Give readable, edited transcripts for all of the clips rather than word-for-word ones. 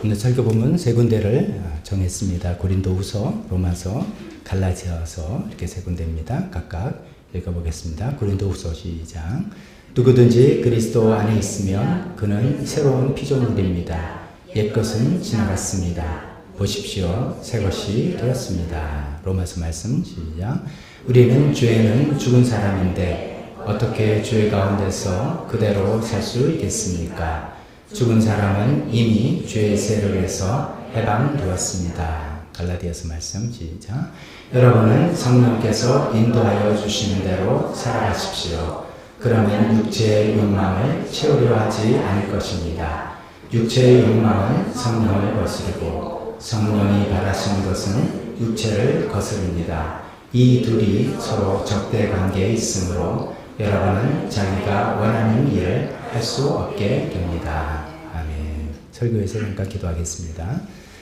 오늘 설교 본문 세 군데를 정했습니다. 고린도후서, 로마서, 갈라디아서 이렇게 세 군데입니다. 각각 읽어보겠습니다. 고린도후서 시작. 누구든지 그리스도 안에 있으면 그는 새로운 피조물입니다. 옛것은 지나갔습니다. 보십시오, 새것이 되었습니다. 로마서 말씀 시작. 우리는 죄에는 죽은 사람인데 어떻게 죄 가운데서 그대로 살 수 있겠습니까? 죽은 사람은 이미 죄의 세력에서 해방되었습니다. 갈라디아서 말씀 시작. 여러분은 성령께서 인도하여 주시는 대로 살아가십시오. 그러면 육체의 욕망을 채우려 하지 않을 것입니다. 육체의 욕망은 성령을 거스르고 성령이 바라시는 것은 육체를 거스릅니다. 이 둘이 서로 적대 관계에 있으므로 여러분은 자기가 원하는 일을 할 수 없게 됩니다. 아멘. 설교에서 잠깐 기도하겠습니다.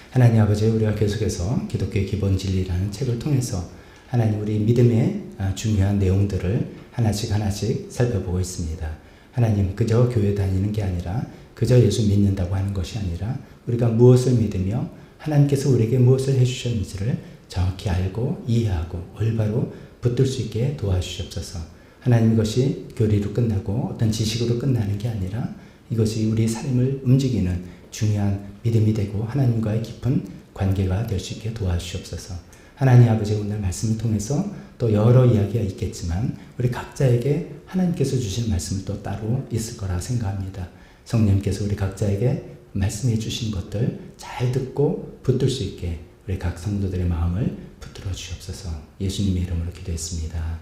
하나님 아버지, 우리가 계속해서 기독교의 기본 진리라는 책을 통해서 하나님 우리 믿음의 중요한 내용들을 하나씩 살펴보고 있습니다. 하나님, 그저 교회 다니는 게 아니라 그저 예수 믿는다고 하는 것이 아니라 우리가 무엇을 믿으며 하나님께서 우리에게 무엇을 해주셨는지를 정확히 알고 이해하고 올바로 붙들 수 있게 도와주시옵소서. 하나님, 이것이 교리로 끝나고 어떤 지식으로 끝나는 게 아니라 이것이 우리 삶을 움직이는 중요한 믿음이 되고 하나님과의 깊은 관계가 될 수 있게 도와주시옵소서. 하나님 아버지, 오늘 말씀을 통해서 또 여러 이야기가 있겠지만 우리 각자에게 하나님께서 주신 말씀은 또 따로 있을 거라 생각합니다. 성령님께서 우리 각자에게 말씀해 주신 것들 잘 듣고 붙들 수 있게 우리 각 성도들의 마음을 붙들어 주시옵소서. 예수님의 이름으로 기도했습니다.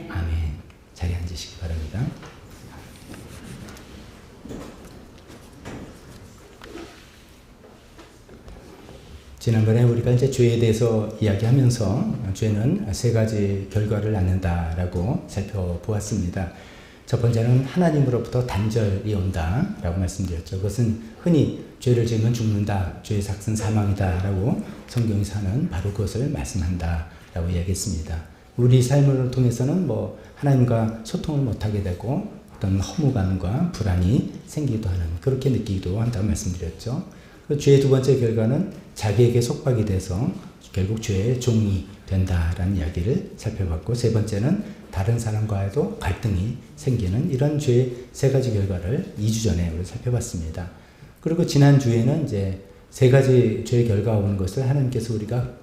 아멘. 자리에 앉으시기 바랍니다. 지난번에 우리가 이제 죄에 대해서 이야기하면서 죄는 세 가지 결과를 낳는다라고 살펴보았습니다. 첫 번째는 하나님으로부터 단절이 온다라고 말씀드렸죠. 그것은 흔히 죄를 지으면 죽는다, 죄의 삭은 사망이다라고 성경이 사는 바로 그것을 말씀한다라고 이야기했습니다. 우리 삶을 통해서는 하나님과 소통을 못하게 되고 어떤 허무감과 불안이 생기기도 하는, 그렇게 느끼기도 한다고 말씀드렸죠. 그 죄의 두 번째 결과는 자기에게 속박이 돼서 결국 죄의 종이 된다라는 이야기를 살펴봤고, 세 번째는 다른 사람과도 갈등이 생기는 이런 죄의 세 가지 결과를 2주 전에 우리 살펴봤습니다. 그리고 지난주에는 이제 세 가지 죄의 결과가 오는 것을 하나님께서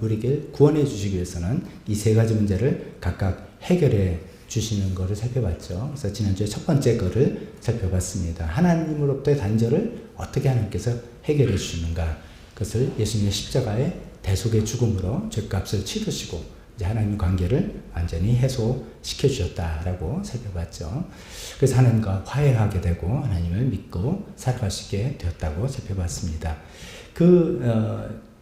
우리에게 구원해 주시기 위해서는 이 세 가지 문제를 각각 해결해 주시는 것을 살펴봤죠. 그래서 지난주에 첫 번째 거를 살펴봤습니다. 하나님으로부터의 단절을 어떻게 하나님께서 해결해 주시는가. 그것을 예수님의 십자가의 대속의 죽음으로 죄값을 치르시고 이제 하나님 관계를 완전히 해소시켜 주셨다라고 살펴봤죠. 그래서 하나님과 화해하게 되고 하나님을 믿고 살아갈 수 있게 되었다고 살펴봤습니다.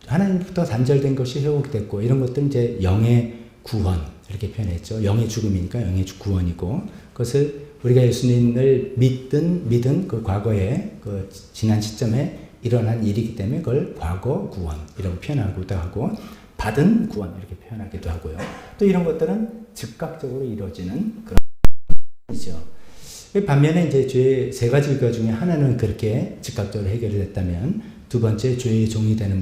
하나님부터 단절된 것이 회복이 됐고, 이런 것들은 이제 영의 구원, 이렇게 표현했죠. 영의 죽음이니까 영의 구원이고, 그것을 우리가 예수님을 믿은 그 과거에 그 지난 시점에 일어난 일이기 때문에 그걸 과거 구원이라고 표현하기도 하고, 받은 구원 이렇게 표현하기도 하고요. 또 이런 것들은 즉각적으로 이루어지는 그런 일이죠. 반면에 이제 죄의 세 가지 결과 중에 하나는 그렇게 즉각적으로 해결이 됐다면, 두 번째 죄의 종이 되는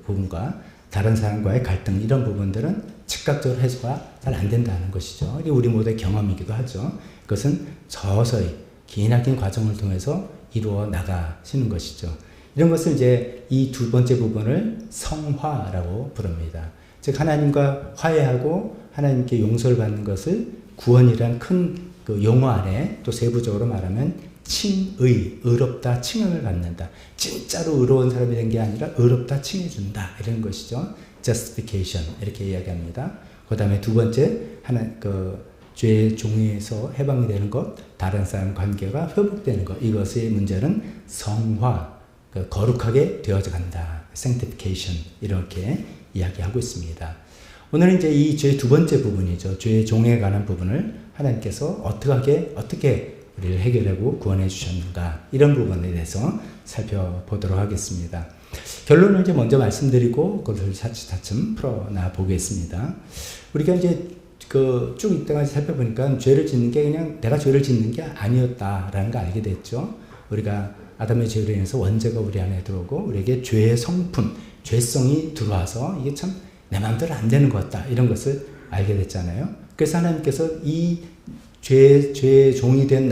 부분과 다른 사람과의 갈등, 이런 부분들은 즉각적으로 해소가 잘 안 된다는 것이죠. 이게 우리 모두의 경험이기도 하죠. 그것은 서서히 기나긴 과정을 통해서 이루어 나가시는 것이죠. 이런 것을 이제 이 두 번째 부분을 성화라고 부릅니다. 즉 하나님과 화해하고 하나님께 용서를 받는 것을 구원이란 큰 그 용어 안에 또 세부적으로 말하면 의롭다, 칭함을 받는다. 진짜로 의로운 사람이 된 게 아니라 의롭다 칭해준다, 이런 것이죠. justification 이렇게 이야기합니다. 그 다음에 두 번째 죄의 종에서 해방이 되는 것, 다른 사람 관계가 회복되는 것, 이것의 문제는 성화, 거룩하게 되어져 간다, sanctification 이렇게 이야기하고 있습니다. 오늘은 이제 이 죄의 두 번째 부분이죠. 죄의 종에 관한 부분을 하나님께서 어떻게 우리를 해결하고 구원해 주셨는가, 이런 부분에 대해서 살펴보도록 하겠습니다. 결론을 이제 먼저 말씀드리고 그것을 차츰 풀어나 보겠습니다. 우리가 이제 쭉 이때까지 살펴보니까 죄를 짓는 게 그냥 내가 죄를 짓는 게 아니었다라는 걸 알게 됐죠. 우리가 아담의 죄로 인해서 원죄가 우리 안에 들어오고 우리에게 죄의 성품, 죄성이 들어와서 이게 참 내 마음대로 안 되는 것 같다 이런 것을 알게 됐잖아요. 그래서 하나님께서 이 죄의 종이 된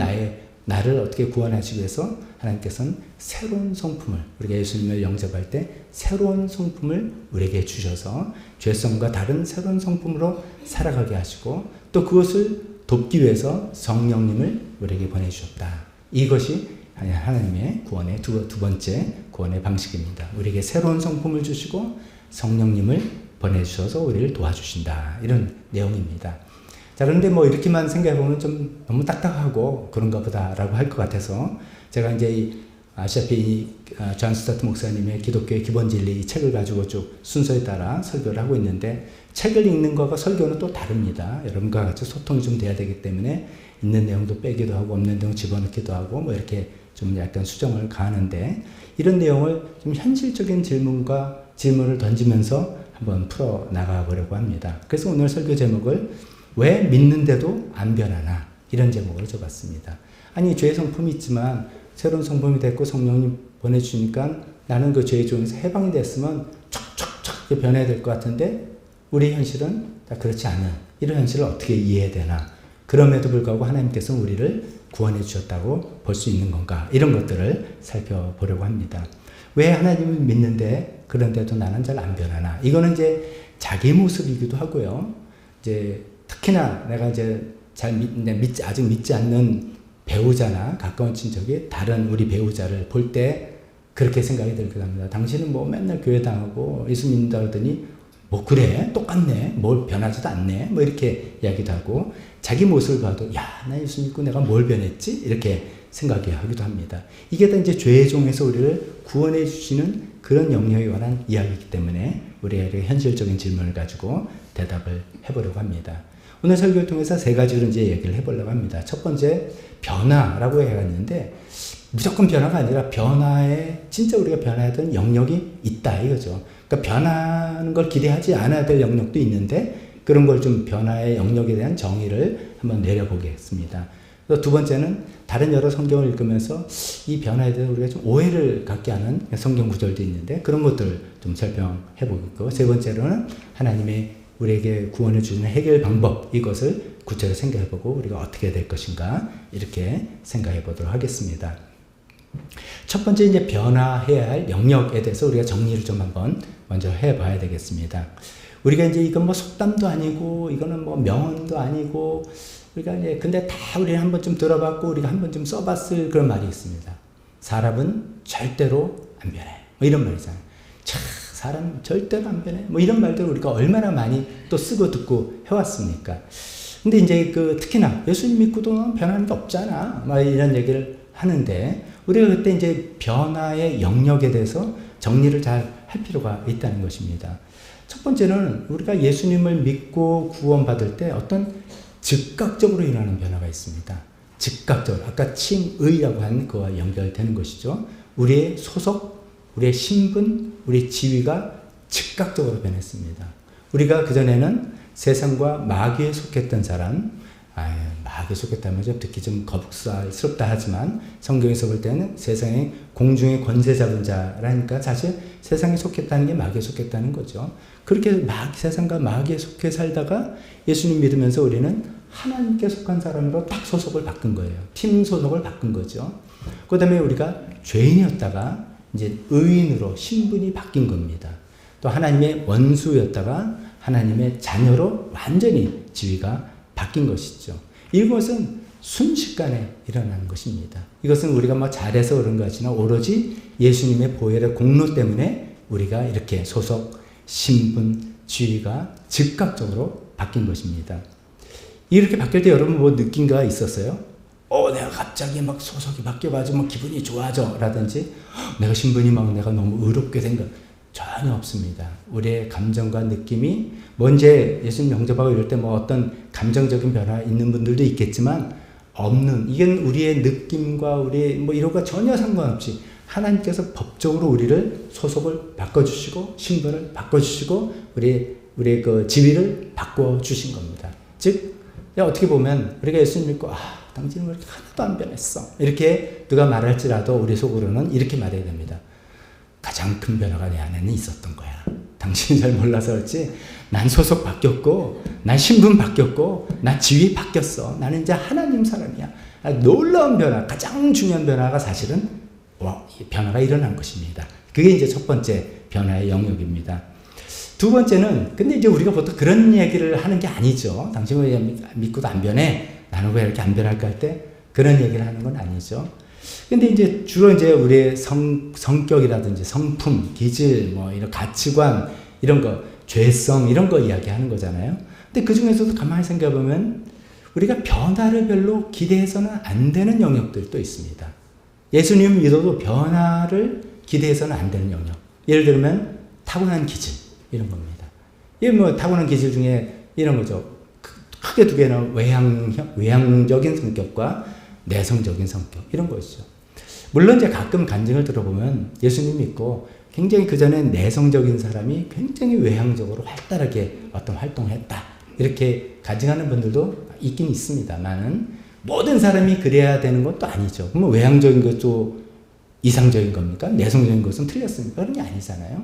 나를 어떻게 구원하시기 위해서 하나님께서는 새로운 성품을, 우리가 예수님을 영접할 때 새로운 성품을 우리에게 주셔서 죄성과 다른 새로운 성품으로 살아가게 하시고 또 그것을 돕기 위해서 성령님을 우리에게 보내주셨다. 이것이 하나님의 구원의 두 번째 구원의 방식입니다. 우리에게 새로운 성품을 주시고 성령님을 보내주셔서 우리를 도와주신다. 이런 내용입니다. 자, 그런데 뭐 이렇게만 생각해보면 좀 너무 딱딱하고 그런가 보다라고 할 것 같아서 제가 이제 아시다시피 존 스타트 목사님의 기독교의 기본 진리 이 책을 가지고 쭉 순서에 따라 설교를 하고 있는데 책을 읽는 것과 설교는 또 다릅니다. 여러분과 같이 소통이 좀 돼야 되기 때문에 있는 내용도 빼기도 하고 없는 내용 집어넣기도 하고 뭐 이렇게 좀 약간 수정을 가하는데 이런 내용을 좀 현실적인 질문을 던지면서 한번 풀어 나가 보려고 합니다. 그래서 오늘 설교 제목을 왜 믿는데도 안 변하나 이런 제목으로 줘봤습니다. 아니 죄의 성품이 있지만 새로운 성품이 됐고 성령님 보내주니까 나는 그 죄의 종에서 해방이 됐으면 척척척 변해야 될 것 같은데 우리 현실은 다 그렇지 않은 이런 현실을 어떻게 이해해야 되나. 그럼에도 불구하고 하나님께서는 우리를 구원해 주셨다고 볼 수 있는 건가 이런 것들을 살펴보려고 합니다. 왜 하나님을 믿는데 그런데도 나는 잘 안 변하나. 이거는 이제 자기 모습이기도 하고요. 이제 특히나 내가 이제 아직 믿지 않는 배우자나 가까운 친척이 다른 우리 배우자를 볼 때 그렇게 생각이 들기도 합니다. 당신은 뭐 맨날 교회 다니고 예수 믿는다 그러더니 뭐 그래? 똑같네? 뭘 변하지도 않네? 뭐 이렇게 이야기도 하고 자기 모습을 봐도 야, 나 예수 믿고 내가 뭘 변했지? 이렇게 생각이 하기도 합니다. 이게 다 이제 죄의 종에서 우리를 구원해 주시는 그런 영역에 관한 이야기이기 때문에 우리가 현실적인 질문을 가지고 대답을 해보려고 합니다. 오늘 설교를 통해서 세 가지로 이제 얘기를 해보려고 합니다. 첫 번째, 변화라고 해야겠는데, 무조건 변화가 아니라 변화에, 진짜 우리가 변화해야 되는 영역이 있다 이거죠. 그러니까 변하는 걸 기대하지 않아야 될 영역도 있는데, 그런 걸 좀 변화의 영역에 대한 정의를 한번 내려보겠습니다. 두 번째는 다른 여러 성경을 읽으면서 이 변화에 대해서 우리가 좀 오해를 갖게 하는 성경 구절도 있는데, 그런 것들을 좀 설명해보겠고, 세 번째로는 하나님의 우리에게 구원을 주시는 해결 방법, 이것을 구체적으로 생각해보고 우리가 어떻게 될 것인가 이렇게 생각해 보도록 하겠습니다. 첫 번째 이제 변화해야 할 영역에 대해서 우리가 정리를 좀 한번 먼저 해봐야 되겠습니다. 우리가 이제 이건 뭐 속담도 아니고 이거는 뭐 명언도 아니고 우리가 이제 근데 다 우리는 한 번쯤 들어봤고 우리가 한 번쯤 써봤을 그런 말이 있습니다. 사람은 절대로 안 변해. 뭐 이런 말이잖아요. 참 사람 절대로 안 변해. 뭐 이런 말들을 우리가 얼마나 많이 또 쓰고 듣고 해왔습니까? 근데 이제 특히나 예수님 믿고도 변하는 게 없잖아. 막 이런 얘기를 하는데 우리가 그때 이제 변화의 영역에 대해서 정리를 잘 할 필요가 있다는 것입니다. 첫 번째는 우리가 예수님을 믿고 구원받을 때 어떤 즉각적으로 일어나는 변화가 있습니다. 즉각적으로. 아까 칭의라고 한 그와 연결되는 것이죠. 우리의 소속, 우리의 신분, 우리의 지위가 즉각적으로 변했습니다. 우리가 그전에는 세상과 마귀에 속했던 사람, 마귀에 속했다면 좀 듣기 좀 거북스럽다 하지만 성경에서 볼 때는 세상의 공중의 권세 잡은 자라니까 사실 세상에 속했다는 게 마귀에 속했다는 거죠. 그렇게 세상과 마귀에 속해 살다가 예수님 믿으면서 우리는 하나님께 속한 사람으로 딱 소속을 바꾼 거예요. 팀 소속을 바꾼 거죠. 그 다음에 우리가 죄인이었다가 이제 의인으로 신분이 바뀐 겁니다. 또 하나님의 원수였다가 하나님의 자녀로 완전히 지위가 바뀐 것이죠. 이것은 순식간에 일어나는 것입니다. 이것은 우리가 뭐 잘해서 그런 것 같지만 오로지 예수님의 보혈의 공로 때문에 우리가 이렇게 소속, 신분, 지위가 즉각적으로 바뀐 것입니다. 이렇게 바뀔 때 여러분 뭐 느낀 거 있었어요? 내가 갑자기 막 소속이 바뀌어가지고 막 기분이 좋아져 라든지 내가 신분이 막 내가 너무 의롭게 된 것 전혀 없습니다. 우리의 감정과 느낌이 먼저 예수님 영접하고 이럴 때 뭐 어떤 감정적인 변화 있는 분들도 있겠지만 없는, 이건 우리의 느낌과 우리의 뭐 이런 거 전혀 상관없이 하나님께서 법적으로 우리를 소속을 바꿔주시고 신분을 바꿔주시고 우리의 그 지위를 바꿔주신 겁니다. 즉 어떻게 보면 우리가 예수님 믿고 당신은 왜 이렇게 하나도 안 변했어? 이렇게 누가 말할지라도 우리 속으로는 이렇게 말해야 됩니다. 가장 큰 변화가 내 안에는 있었던 거야. 당신이 잘 몰라서 그렇지 난 소속 바뀌었고 난 신분 바뀌었고 난 지위 바뀌었어. 나는 이제 하나님 사람이야. 놀라운 변화, 가장 중요한 변화가 사실은 변화가 일어난 것입니다. 그게 이제 첫 번째 변화의 영역입니다. 두 번째는 근데 이제 우리가 보통 그런 얘기를 하는 게 아니죠. 당신 왜 믿고도 안 변해? 나는 왜 이렇게 안 변할까 할 때 그런 얘기를 하는 건 아니죠. 근데 이제 주로 이제 우리의 성격이라든지 성품, 기질, 뭐 이런 가치관 이런 거, 죄성 이런 거 이야기하는 거잖아요. 근데 그 중에서도 가만히 생각해 보면 우리가 변화를 별로 기대해서는 안 되는 영역들도 있습니다. 예수님 믿어도 변화를 기대해서는 안 되는 영역. 예를 들면 타고난 기질 이런 겁니다. 이 뭐 타고난 기질 중에 이런 거죠. 크게 두 개는 외향적인 성격과 내성적인 성격 이런 것이죠. 물론 이제 가끔 간증을 들어보면 예수님 믿고 굉장히 그 전에 내성적인 사람이 굉장히 외향적으로 활달하게 어떤 활동을 했다 이렇게 간증하는 분들도 있긴 있습니다만 모든 사람이 그래야 되는 것도 아니죠. 그러면 외향적인 것도 이상적인 겁니까? 내성적인 것은 틀렸습니까? 그런 게 아니잖아요.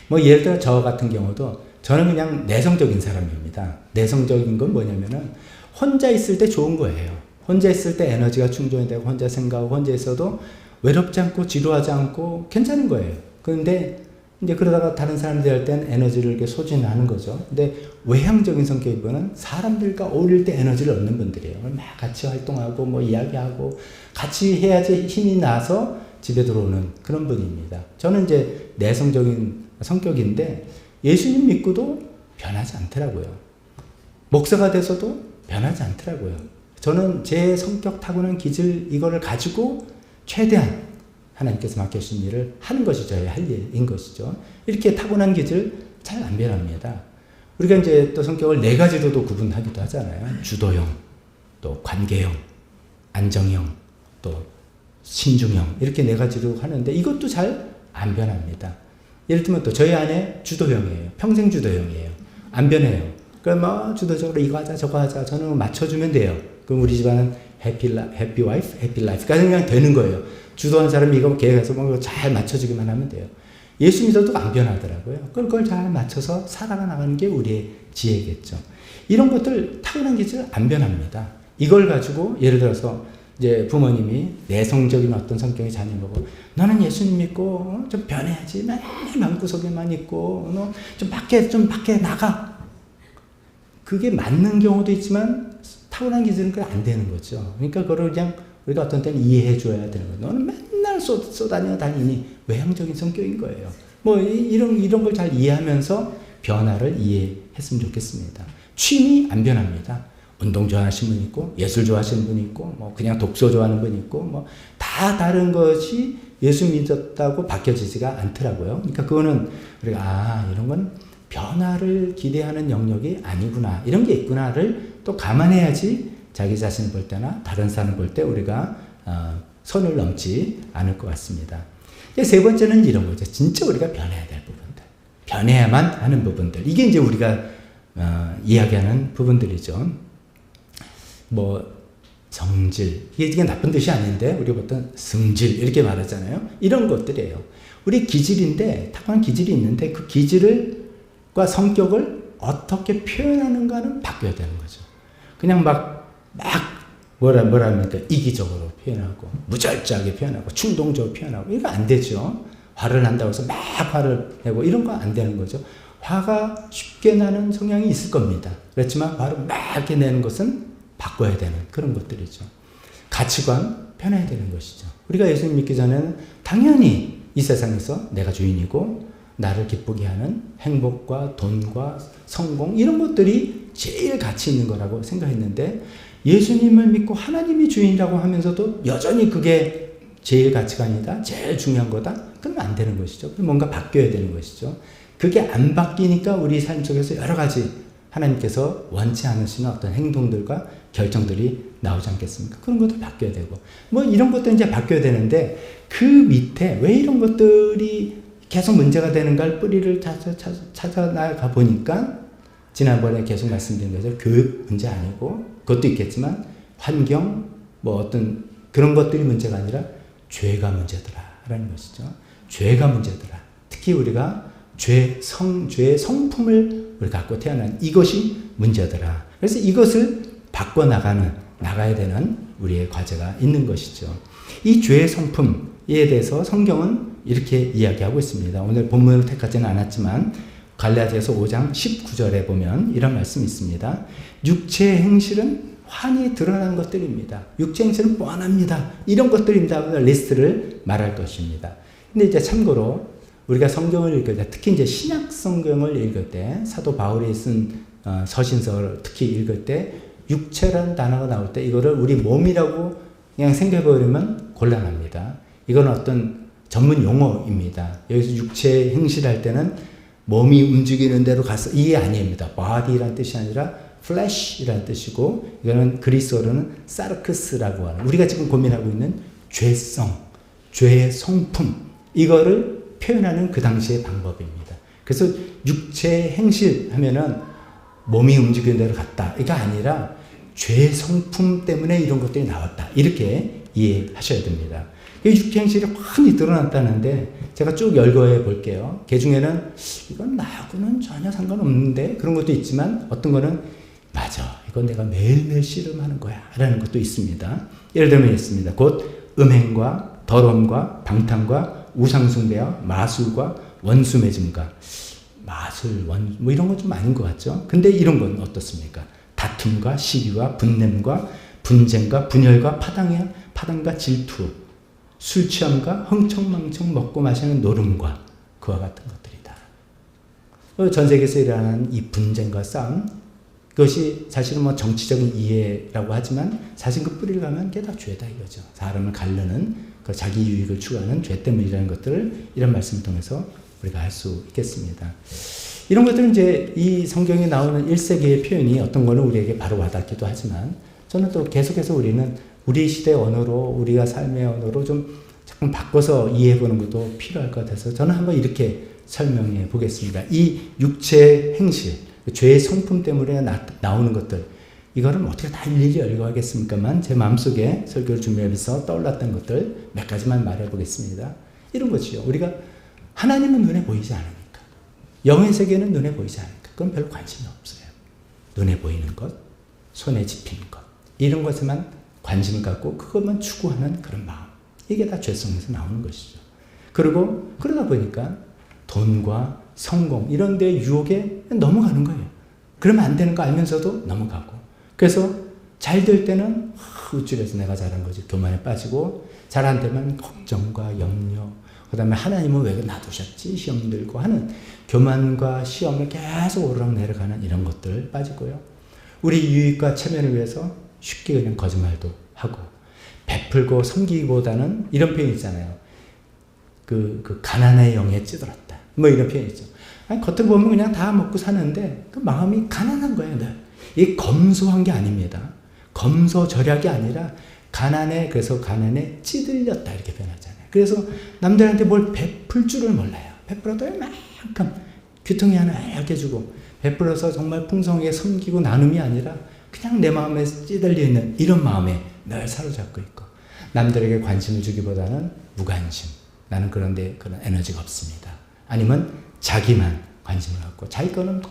뭐 예를 들어 저 같은 경우도 저는 그냥 내성적인 사람입니다. 내성적인 건 뭐냐면은 혼자 있을 때 좋은 거예요. 혼자 있을 때 에너지가 충전이 되고 혼자 생각하고 혼자 있어도 외롭지 않고 지루하지 않고 괜찮은 거예요. 그런데 이제 그러다가 다른 사람들이 할 땐 에너지를 이렇게 소진하는 거죠. 근데 외향적인 성격의 분은 사람들과 어울릴 때 에너지를 얻는 분들이에요. 막 같이 활동하고 뭐 이야기하고 같이 해야지 힘이 나서 집에 들어오는 그런 분입니다. 저는 이제 내성적인 성격인데 예수님 믿고도 변하지 않더라고요. 목사가 돼서도 변하지 않더라고요. 저는 제 성격 타고난 기질 이거를 가지고 최대한 하나님께서 맡겨주신 일을 하는 것이 저의 할 일인 것이죠. 이렇게 타고난 기질 잘 안 변합니다. 우리가 이제 또 성격을 네 가지로 또 구분하기도 하잖아요. 주도형, 또 관계형, 안정형, 또 신중형 이렇게 네 가지로 하는데 이것도 잘 안 변합니다. 예를 들면 또 저희 아내 주도형이에요. 평생 주도형이에요. 안 변해요. 그러니까 뭐 주도적으로 이거 하자 저거 하자 저는 맞춰주면 돼요. 그럼 우리 집안은 해피 와이프, 해피 라이프가 그냥 되는 거예요. 주도한 사람이 이거 계획해서 뭐 잘 맞춰주기만 하면 돼요. 예수 믿어도 안 변하더라고요. 그걸 잘 맞춰서 살아가 나가는 게 우리의 지혜겠죠. 이런 것들 타고난 기질 안 변합니다. 이걸 가지고 예를 들어서 이제 부모님이 내성적인 어떤 성격의 자녀 보고 너는 예수님 믿고 좀 변해야지. 맨날 마음구석에만 있고 너 좀 밖에 나가. 그게 맞는 경우도 있지만 타고난 기질은 그게 안 되는 거죠. 그러니까 그걸 그냥 우리가 어떤 때는 이해해 줘야 되는 거예요. 너는 맨날 쏘다녀 다니니 외향적인 성격인 거예요. 뭐 이런 걸 잘 이해하면서 변화를 이해했으면 좋겠습니다. 취미 안 변합니다. 운동 좋아하시는 분 있고 예술 좋아하시는 분 있고 뭐 그냥 독서 좋아하는 분 있고 뭐 다 다른 것이 예수 믿었다고 바뀌어지지가 않더라고요. 그러니까 그거는 우리가 이런 건 변화를 기대하는 영역이 아니구나 이런 게 있구나를 또 감안해야지 자기 자신을 볼 때나 다른 사람을 볼 때 우리가 선을 넘지 않을 것 같습니다. 세 번째는 이런 거죠. 진짜 우리가 변해야 될 부분들. 변해야만 하는 부분들. 이게 이제 우리가 이야기하는 부분들이죠. 뭐 정질. 이게 나쁜 뜻이 아닌데 우리가 보통 승질 이렇게 말하잖아요. 이런 것들이에요. 우리 기질인데 타고난 기질이 있는데 그 기질과 성격을 어떻게 표현하는가는 바뀌어야 되는 거죠. 그냥 막 뭐랍니까? 이기적으로 표현하고, 무절제하게 표현하고, 충동적으로 표현하고, 이거 안 되죠. 화를 난다고 해서 막 화를 내고, 이런 거 안 되는 거죠. 화가 쉽게 나는 성향이 있을 겁니다. 그렇지만 화를 막 이렇게 내는 것은 바꿔야 되는 그런 것들이죠. 가치관 변해야 되는 것이죠. 우리가 예수님 믿기 전에는 당연히 이 세상에서 내가 주인이고, 나를 기쁘게 하는 행복과 돈과 성공, 이런 것들이 제일 가치 있는 거라고 생각했는데, 예수님을 믿고 하나님이 주인이라고 하면서도 여전히 그게 제일 가치관이다, 제일 중요한 거다? 그러면 안 되는 것이죠. 뭔가 바뀌어야 되는 것이죠. 그게 안 바뀌니까 우리 삶 속에서 여러 가지 하나님께서 원치 않으시는 어떤 행동들과 결정들이 나오지 않겠습니까? 그런 것도 바뀌어야 되고, 뭐 이런 것도 이제 바뀌어야 되는데, 그 밑에 왜 이런 것들이 계속 문제가 되는가를 뿌리를 찾아 나가 보니까, 지난번에 계속 말씀드린 거죠. 교육 문제 아니고, 그것도 있겠지만, 환경, 뭐 어떤 그런 것들이 문제가 아니라 죄가 문제더라라는 것이죠. 죄가 문제더라. 특히 우리가 죄의 성품을 우리 갖고 태어난 이것이 문제더라. 그래서 이것을 나가야 되는 우리의 과제가 있는 것이죠. 이 죄의 성품에 대해서 성경은 이렇게 이야기하고 있습니다. 오늘 본문을 택하지는 않았지만 갈라디아서 5장 19절에 보면 이런 말씀이 있습니다. 육체의 행실은 환히 드러나는 것들입니다. 육체의 행실은 뻔합니다. 이런 것들입니다. 리스트를 말할 것입니다. 근데 이제 참고로 우리가 성경을 읽을 때, 특히 이제 신약 성경을 읽을 때, 사도 바울이 쓴 서신서를 특히 읽을 때 육체라는 단어가 나올 때 이거를 우리 몸이라고 그냥 생각해버리면 곤란합니다. 이건 어떤 전문 용어입니다. 여기서 육체 행실할 때는 몸이 움직이는 대로 가서 이게 아닙니다. body라는 뜻이 아니라 flesh이라는 뜻이고 이거는 그리스어로는 사르크스라고 하는 우리가 지금 고민하고 있는 죄성, 죄의 성품 이거를 표현하는 그 당시의 방법입니다. 그래서 육체 행실 하면은 몸이 움직이는 대로 갔다. 이게 아니라 죄 성품 때문에 이런 것들이 나왔다. 이렇게 이해하셔야 됩니다. 육체 행실이 환히 드러났다는데 제가 쭉 열거해 볼게요. 그 중에는 이건 나하고는 전혀 상관없는데 그런 것도 있지만 어떤 거는 맞아. 이건 내가 매일매일 씨름하는 거야. 라는 것도 있습니다. 예를 들면 있습니다. 곧 음행과 더러움과 방탕과 우상숭배와 마술과 원수매짐과 마술, 뭐 이런 건 좀 아닌 것 같죠? 근데 이런 건 어떻습니까? 다툼과 시기와 분냄과 분쟁과 분열과 파당과 질투, 술 취함과 흥청망청 먹고 마시는 노름과 그와 같은 것들이다. 전 세계에서 일어나는 이 분쟁과 싸움, 그것이 사실은 뭐 정치적인 이해라고 하지만 사실 그 뿌리를 가면 그게 다 죄다 이거죠. 사람을 가르는 그 자기 유익을 추구하는 죄 때문이라는 것들을 이런 말씀을 통해서 우리가 알 수 있겠습니다. 이런 것들은 이제 이 성경에 나오는 1세기의 표현이 어떤 거는 우리에게 바로 와닿기도 하지만 저는 또 계속해서 우리는 우리 시대의 언어로 우리가 삶의 언어로 좀 조금 바꿔서 이해해보는 것도 필요할 것 같아서 저는 한번 이렇게 설명해 보겠습니다. 이 육체의 행실, 죄의 성품 때문에 나오는 것들 이거는 어떻게 다 일일이 열거하겠습니까만 제 마음속에 설교를 준비하면서 떠올랐던 것들 몇 가지만 말해보겠습니다. 이런 것이요. 우리가 하나님은 눈에 보이지 않으니까 영의 세계는 눈에 보이지 않으니까 그건 별로 관심이 없어요. 눈에 보이는 것, 손에 집히는 것 이런 것에만 관심을 갖고 그것만 추구하는 그런 마음 이게 다 죄성에서 나오는 것이죠. 그리고 그러다 보니까 돈과 성공 이런 데 유혹에 넘어가는 거예요. 그러면 안 되는 거 알면서도 넘어가고 그래서 잘 될 때는 우쭐해서 내가 잘한 거지 교만에 빠지고 잘 안 되면 걱정과 염려 그 다음에 하나님은 왜 놔두셨지 시험 들고 하는 교만과 시험을 계속 오르락 내려가는 이런 것들 빠지고요. 우리 유익과 체면을 위해서 쉽게 그냥 거짓말도 하고 베풀고 섬기기보다는 이런 표현 있잖아요. 그 가난의 영에 찌들었다. 뭐 이런 표현 있죠. 아니, 겉으로 보면 그냥 다 먹고 사는데 그 마음이 가난한 거예요. 네. 이게 검소한 게 아닙니다. 검소절약이 아니라 그래서 가난에 찌들렸다 이렇게 표현하잖아요. 그래서 남들한테 뭘 베풀 줄을 몰라요. 베풀어도 이만큼 귀퉁이 하나 얇게 주고 베풀어서 정말 풍성하게 섬기고 나눔이 아니라 그냥 내 마음에 찌들려 있는 이런 마음에 늘 사로잡고 있고 남들에게 관심을 주기보다는 무관심 나는 그런데 그런 에너지가 없습니다. 아니면 자기만 관심을 갖고 자기 거는 다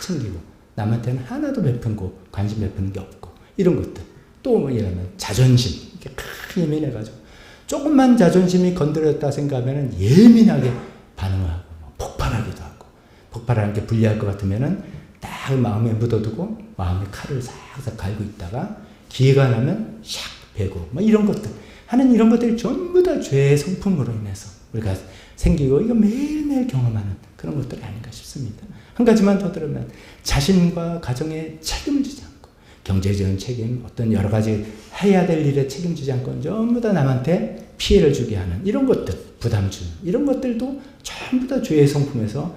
챙기고 남한테는 하나도 베푼고 관심 베푸는 게 없고 이런 것들 또 뭐 이러면 자존심 이렇게 큰 예민해가지고 조금만 자존심이 건드렸다 생각하면 예민하게 반응을 하고 폭발하기도 하고 폭발하는 게 불리할 것 같으면은 딱 마음에 묻어두고 마음에 칼을 싹싹 갈고 있다가 기회가 나면 샥 베고 뭐 이런 것들 하는 이런 것들이 전부 다 죄의 성품으로 인해서 우리가 생기고 이거 매일매일 경험하는 그런 것들이 아닌가 싶습니다. 한 가지만 더 들으면 자신과 가정에 책임을 지지 않고 경제적인 책임 어떤 여러 가지 해야 될 일에 책임지지 않고 전부 다 남한테 피해를 주게 하는 이런 것들 부담 주는 이런 것들도 전부 다 죄의 성품에서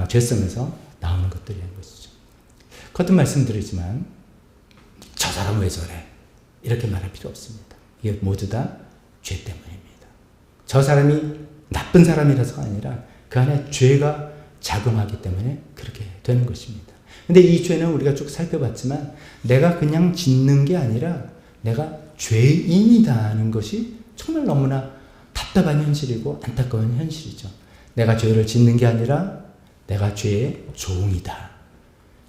죄성에서 나오는 것들이라는 것이죠. 거듭 말씀드리지만 저 사람 왜 저래 이렇게 말할 필요 없습니다. 이게 모두 다 죄 때문입니다. 저 사람이 나쁜 사람이라서가 아니라 그 안에 죄가 작용하기 때문에 그렇게 되는 것입니다. 근데 이 죄는 우리가 쭉 살펴봤지만 내가 그냥 짓는 게 아니라 내가 죄인이다는 것이 정말 너무나 답답한 현실이고 안타까운 현실이죠. 내가 죄를 짓는 게 아니라 내가 죄의 종이다.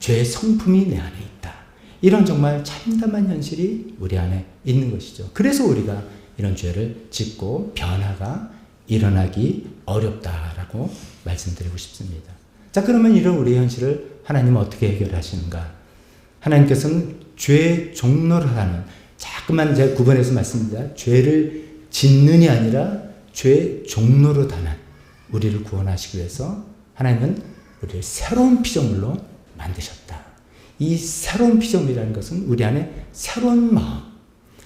죄의 성품이 내 안에 있다. 이런 정말 참담한 현실이 우리 안에 있는 것이죠. 그래서 우리가 이런 죄를 짓고 변화가 일어나기 어렵다라고 말씀드리고 싶습니다. 자, 그러면 이런 우리의 현실을 하나님은 어떻게 해결하시는가? 하나님께서는 죄의 종로를 하는, 자꾸만 제가 9번에서 말씀드립니다. 죄를 짓는이 아니라 죄의 종로로 다는 우리를 구원하시기 위해서 하나님은 우리를 새로운 피조물로 만드셨다. 이 새로운 피조물이라는 것은 우리 안에 새로운 마음,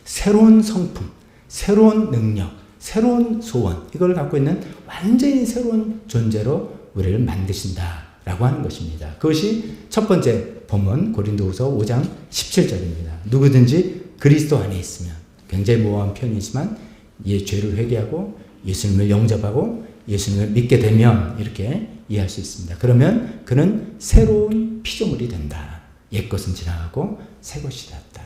새로운 성품, 새로운 능력, 새로운 소원, 이걸 갖고 있는 완전히 새로운 존재로 우리를 만드신다라고 하는 것입니다. 그것이 첫 번째 본문 고린도후서 5장 17절입니다. 누구든지 그리스도 안에 있으면, 굉장히 모호한 표현이지만 이 죄를 회개하고 예수님을 영접하고 예수님을 믿게 되면 이렇게 이해할 수 있습니다. 그러면 그는 새로운 피조물이 된다. 옛것은 지나가고 새것이 되었다.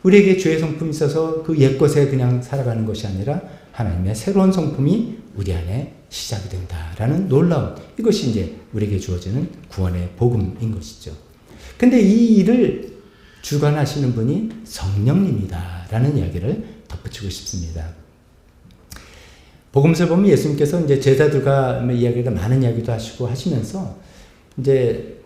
우리에게 죄의 성품이 있어서 그 옛것에 그냥 살아가는 것이 아니라 하나님의 새로운 성품이 우리 안에 시작이 된다라는 놀라움, 이것이 이제 우리에게 주어지는 구원의 복음인 것이죠. 근데 이 일을 주관하시는 분이 성령님이다라는 이야기를 덧붙이고 싶습니다. 복음서를 보면 예수님께서 이제 제자들과 이야기를 많은 이야기도 하시고 하시면서 이제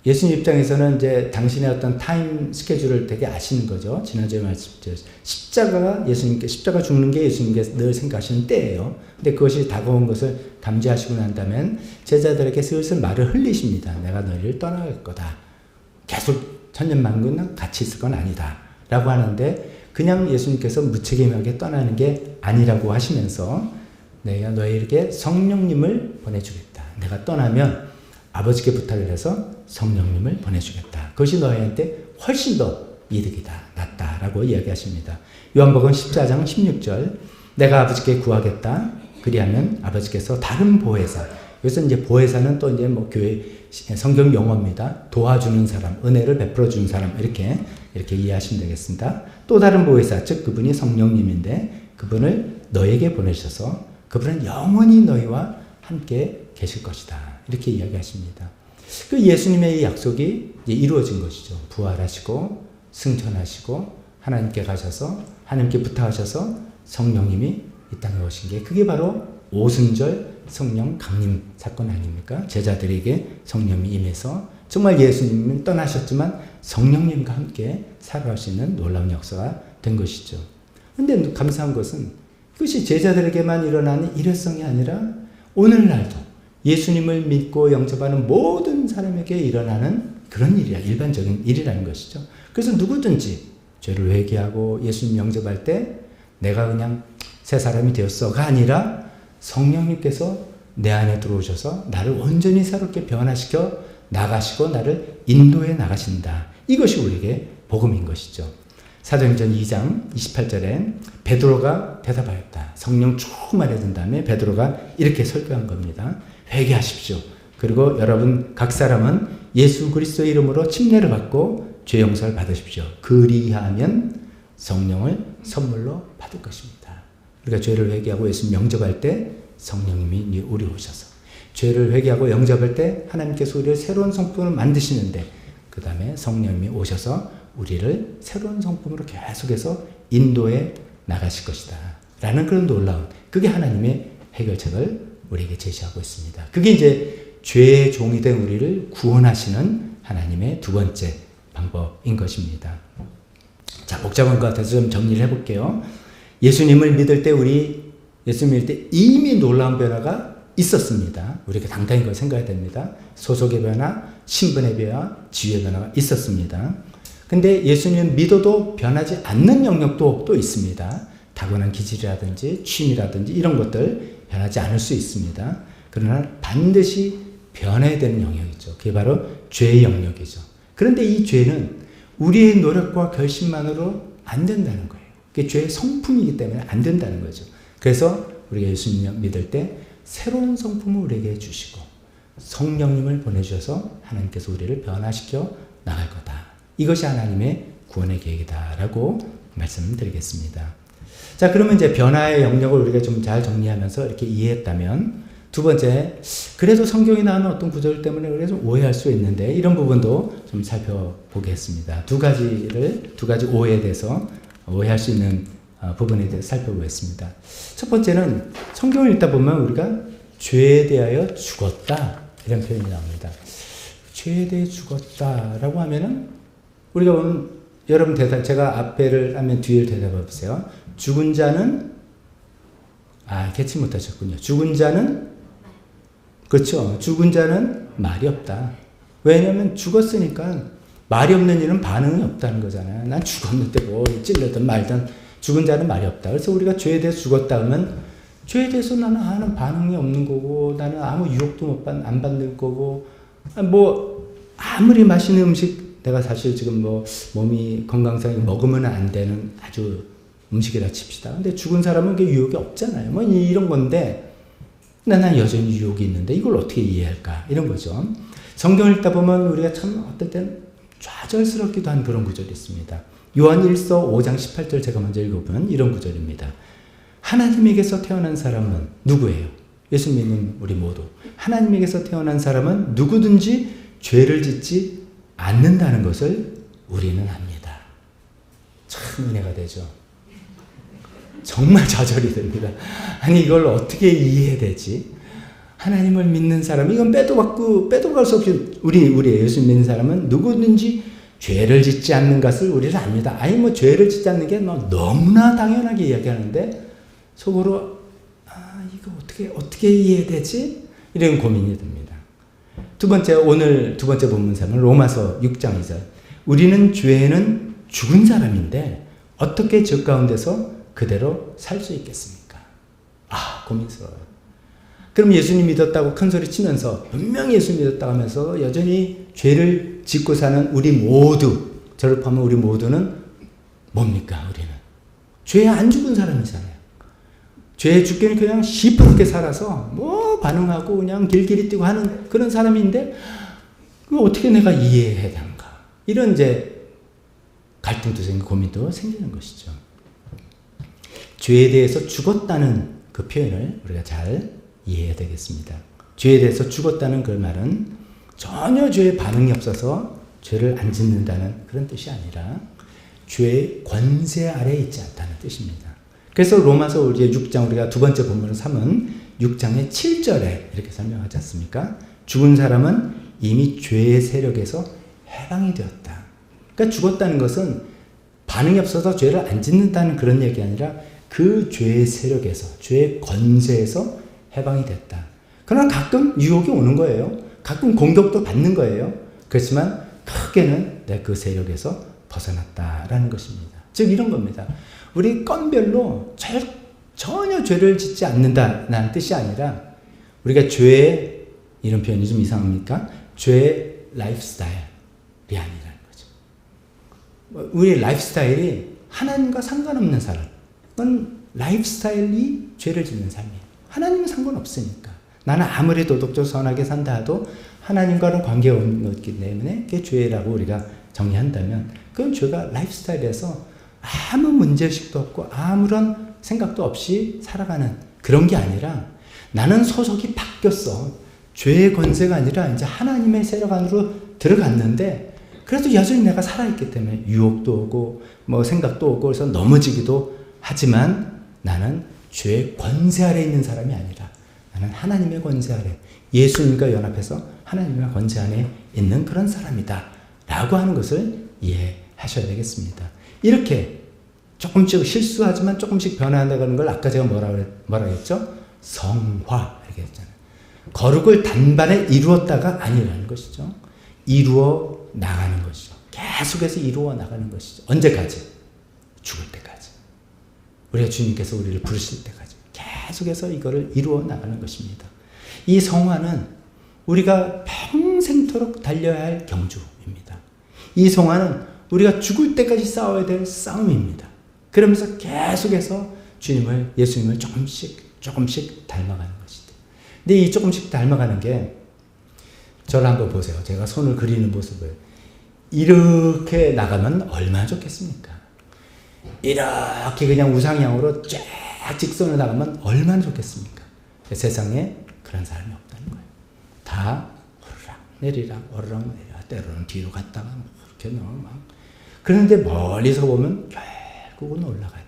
예수님 입장에서는 이제 당신의 어떤 타임 스케줄을 되게 아시는 거죠. 지난주에 말씀드렸죠. 십자가 죽는 게 예수님께서 늘 생각하시는 때예요. 근데 그것이 다가온 것을 감지하시고 난다면 제자들에게 슬슬 말을 흘리십니다. 내가 너희를 떠나갈 거다. 계속 천년만년 같이 있을 건 아니다. 라고 하는데 그냥 예수님께서 무책임하게 떠나는 게 아니라고 하시면서 내가 너희에게 성령님을 보내주겠다. 내가 떠나면 아버지께 부탁을 해서 성령님을 보내주겠다. 그것이 너희한테 훨씬 더 이득이다. 낫다라고 이야기하십니다. 요한복음 14장 16절 내가 아버지께 구하겠다. 그리하면 아버지께서 다른 보혜사, 여기서 이제 보혜사는 또 이제 뭐 교회 성경 용어입니다. 도와주는 사람, 은혜를 베풀어 주는 사람, 이렇게 이해하시면 되겠습니다. 또 다른 보혜사, 즉 그분이 성령님인데 그분을 너에게 보내셔서 그분은 영원히 너희와 함께 계실 것이다. 이렇게 이야기하십니다. 그 예수님의 이 약속이 이제 이루어진 것이죠. 부활하시고 승천하시고 하나님께 가셔서 하나님께 부탁하셔서 성령님이 이 땅에 오신 게, 그게 바로 오순절 성령 강림 사건 아닙니까? 제자들에게 성령이 임해서 정말 예수님은 떠나셨지만 성령님과 함께 살아갈 수 있는 놀라운 역사가 된 것이죠. 그런데 감사한 것은 그것이 제자들에게만 일어나는 일회성이 아니라 오늘날도 예수님을 믿고 영접하는 모든 사람에게 일어나는 그런 일이야. 일반적인 일이라는 것이죠. 그래서 누구든지 죄를 회개하고 예수님 영접할 때 내가 그냥 새 사람이 되었어가 아니라 성령님께서 내 안에 들어오셔서 나를 온전히 새롭게 변화시켜 나가시고 나를 인도해 나가신다. 이것이 우리에게 복음인 것이죠. 사도행전 2장 28절에 베드로가 대답하였다. 성령 충만해진 다음에 베드로가 이렇게 설교한 겁니다. 회개하십시오. 그리고 여러분 각 사람은 예수 그리스도의 이름으로 침례를 받고 죄 용서를 받으십시오. 그리하면 성령을 선물로 받을 것입니다. 우리가 죄를 회개하고 예수 영접할 때 성령님이 우리 오셔서, 죄를 회개하고 영접할 때 하나님께서 우리를 새로운 성품을 만드시는데 그 다음에 성령님이 오셔서 우리를 새로운 성품으로 계속해서 인도해 나가실 것이다 라는 그런 놀라운, 그게 하나님의 해결책을 우리에게 제시하고 있습니다. 그게 이제 죄의 종이 된 우리를 구원하시는 하나님의 두 번째 방법인 것입니다. 자, 복잡한 것 같아서 좀 정리를 해볼게요. 예수님을 믿을 때 예수님을 믿을 때 이미 놀라운 변화가 있었습니다. 우리가 당당히 그걸 생각해야 됩니다. 소속의 변화, 신분의 변화, 지위의 변화가 있었습니다. 근데 예수님을 믿어도 변하지 않는 영역도 또 있습니다. 타고난 기질이라든지 취미라든지 이런 것들 변하지 않을 수 있습니다. 그러나 반드시 변해야 되는 영역이죠. 그게 바로 죄의 영역이죠. 그런데 이 죄는 우리의 노력과 결심만으로 안 된다는 거예요. 그게 죄의 성품이기 때문에 안 된다는 거죠. 그래서 우리가 예수님 믿을 때 새로운 성품을 우리에게 주시고 성령님을 보내주셔서 하나님께서 우리를 변화시켜 나갈 거다. 이것이 하나님의 구원의 계획이다라고 말씀드리겠습니다. 자, 그러면 이제 변화의 영역을 우리가 좀 잘 정리하면서 이렇게 이해했다면, 두 번째, 그래도 성경에 나오는 어떤 구절 때문에 우리가 좀 오해할 수 있는데, 이런 부분도 좀 살펴보겠습니다. 두 가지 오해에 대해서, 오해할 수 있는 부분에 대해서 살펴보겠습니다. 첫 번째는 성경을 읽다 보면 우리가 죄에 대하여 죽었다, 이런 표현이 나옵니다. 죄에 대해 죽었다라고 하면은, 우리가 보면, 여러분 제가 앞에를 하면 뒤를 대답해 보세요. 죽은 자는, 캐치 못하셨군요. 죽은 자는, 그렇죠. 죽은 자는 말이 없다. 왜냐하면 죽었으니까 말이 없는 일은 반응이 없다는 거잖아요. 난 죽었는데 뭐 찔르든 말든 죽은 자는 말이 없다. 그래서 우리가 죄에 대해서 죽었다 하면, 죄에 대해서 나는 아는 반응이 없는 거고, 나는 아무 유혹도 안 받는 거고, 뭐 아무리 맛있는 음식, 내가 사실 지금 뭐 몸이 건강상에 먹으면 안 되는 아주 음식이라 칩시다. 근데 죽은 사람은 그 유혹이 없잖아요. 뭐 이런 건데, 난 여전히 유혹이 있는데 이걸 어떻게 이해할까? 이런 거죠. 성경을 읽다 보면 우리가 참 어떨 땐 좌절스럽기도 한 그런 구절이 있습니다. 요한 1서 5장 18절 제가 먼저 읽어보면 이런 구절입니다. 하나님에게서 태어난 사람은 누구예요? 예수 믿는 우리 모두. 하나님에게서 태어난 사람은 누구든지 죄를 짓지 않는다는 것을 우리는 압니다. 참 은혜가 되죠. 정말 좌절이 됩니다. 아니, 이걸 어떻게 이해해야 되지? 하나님을 믿는 사람, 이건 빼도 갈 수 없이, 우리 예수 믿는 사람은 누구든지 죄를 짓지 않는 것을 우리는 압니다. 아니, 뭐 죄를 짓지 않는 게 너무나 당연하게 이야기하는데, 속으로, 이거 어떻게 이해해야 되지? 이런 고민이 듭니다. 오늘 두 번째 본문사는 로마서 6장 2절. 우리는 죄에는 죽은 사람인데, 어떻게 죄 가운데서 그대로 살 수 있겠습니까? 고민스러워요. 그럼 예수님 믿었다고 큰 소리 치면서, 분명히 예수 믿었다고 하면서 여전히 죄를 짓고 사는 우리 모두, 저를 포함한 우리 모두는 뭡니까? 우리는 죄에 안 죽은 사람이잖아요. 죄에 죽기는 그냥 시퍼렇게 살아서 뭐 반응하고 그냥 길길이 뛰고 하는 그런 사람인데, 그걸 어떻게 내가 이해해야 되는가? 이런 이제 갈등도 생기고 고민도 생기는 것이죠. 죄에 대해서 죽었다는 그 표현을 우리가 잘 이해해야 되겠습니다. 죄에 대해서 죽었다는 그 말은 전혀 죄에 반응이 없어서 죄를 안 짓는다는 그런 뜻이 아니라 죄의 권세 아래에 있지 않다는 뜻입니다. 그래서 로마서 우리의 6장, 우리가 두 번째 본문을 삼은 6장의 7절에 이렇게 설명하지 않습니까? 죽은 사람은 이미 죄의 세력에서 해방이 되었다. 그러니까 죽었다는 것은 반응이 없어서 죄를 안 짓는다는 그런 얘기 아니라 그 죄의 세력에서, 죄의 권세에서 해방이 됐다. 그러나 가끔 유혹이 오는 거예요. 가끔 공격도 받는 거예요. 그렇지만 크게는 내 그 세력에서 벗어났다라는 것입니다. 즉 이런 겁니다. 우리 건별로 전혀 죄를 짓지 않는다는 뜻이 아니라, 우리가 죄의, 이런 표현이 좀 이상합니까? 죄의 라이프 스타일이 아니라는 거죠. 우리 라이프 스타일이 하나님과 상관없는 사람, 그건 라이프 스타일이 죄를 짓는 삶이에요. 하나님은 상관없으니까. 나는 아무리 도덕적으로 선하게 산다 해도 하나님과는 관계가 없기 때문에 그게 죄라고 우리가 정리한다면, 그건 죄가 라이프 스타일에서 아무 문제의식도 없고 아무런 생각도 없이 살아가는 그런 게 아니라, 나는 소속이 바뀌었어. 죄의 권세가 아니라 이제 하나님의 세력 안으로 들어갔는데, 그래도 여전히 내가 살아있기 때문에 유혹도 오고 뭐 생각도 오고 그래서 넘어지기도 하지만, 나는 죄의 권세 아래 있는 사람이 아니라 나는 하나님의 권세 아래, 예수님과 연합해서 하나님의 권세 안에 있는 그런 사람이다 라고 하는 것을 이해하셔야 되겠습니다. 이렇게 조금씩 실수하지만 조금씩 변화한다는 걸 아까 제가 뭐라 했죠? 성화 이렇게 했잖아요. 거룩을 단번에 이루었다가 아니라는 것이죠. 이루어 나가는 것이죠. 계속해서 이루어 나가는 것이죠. 언제까지? 죽을 때까지. 우리가 주님께서 우리를 부르실 때까지 계속해서 이거를 이루어 나가는 것입니다. 이 성화는 우리가 평생토록 달려야 할 경주입니다. 이 성화는 우리가 죽을 때까지 싸워야 될 싸움입니다. 그러면서 계속해서 예수님을 조금씩 닮아가는 것이죠. 근데 이 조금씩 닮아가는 게 저를 한번 보세요. 제가 손을 그리는 모습을. 이렇게 나가면 얼마나 좋겠습니까? 이렇게 그냥 우상향으로 쫙 직선으로 나가면 얼마나 좋겠습니까? 세상에 그런 사람이 없다는 거예요. 다 오르락 내리락 오르락 내리락 때로는 뒤로 갔다가 이렇게 막. 그런데 멀리서 보면 결국은 올라가요.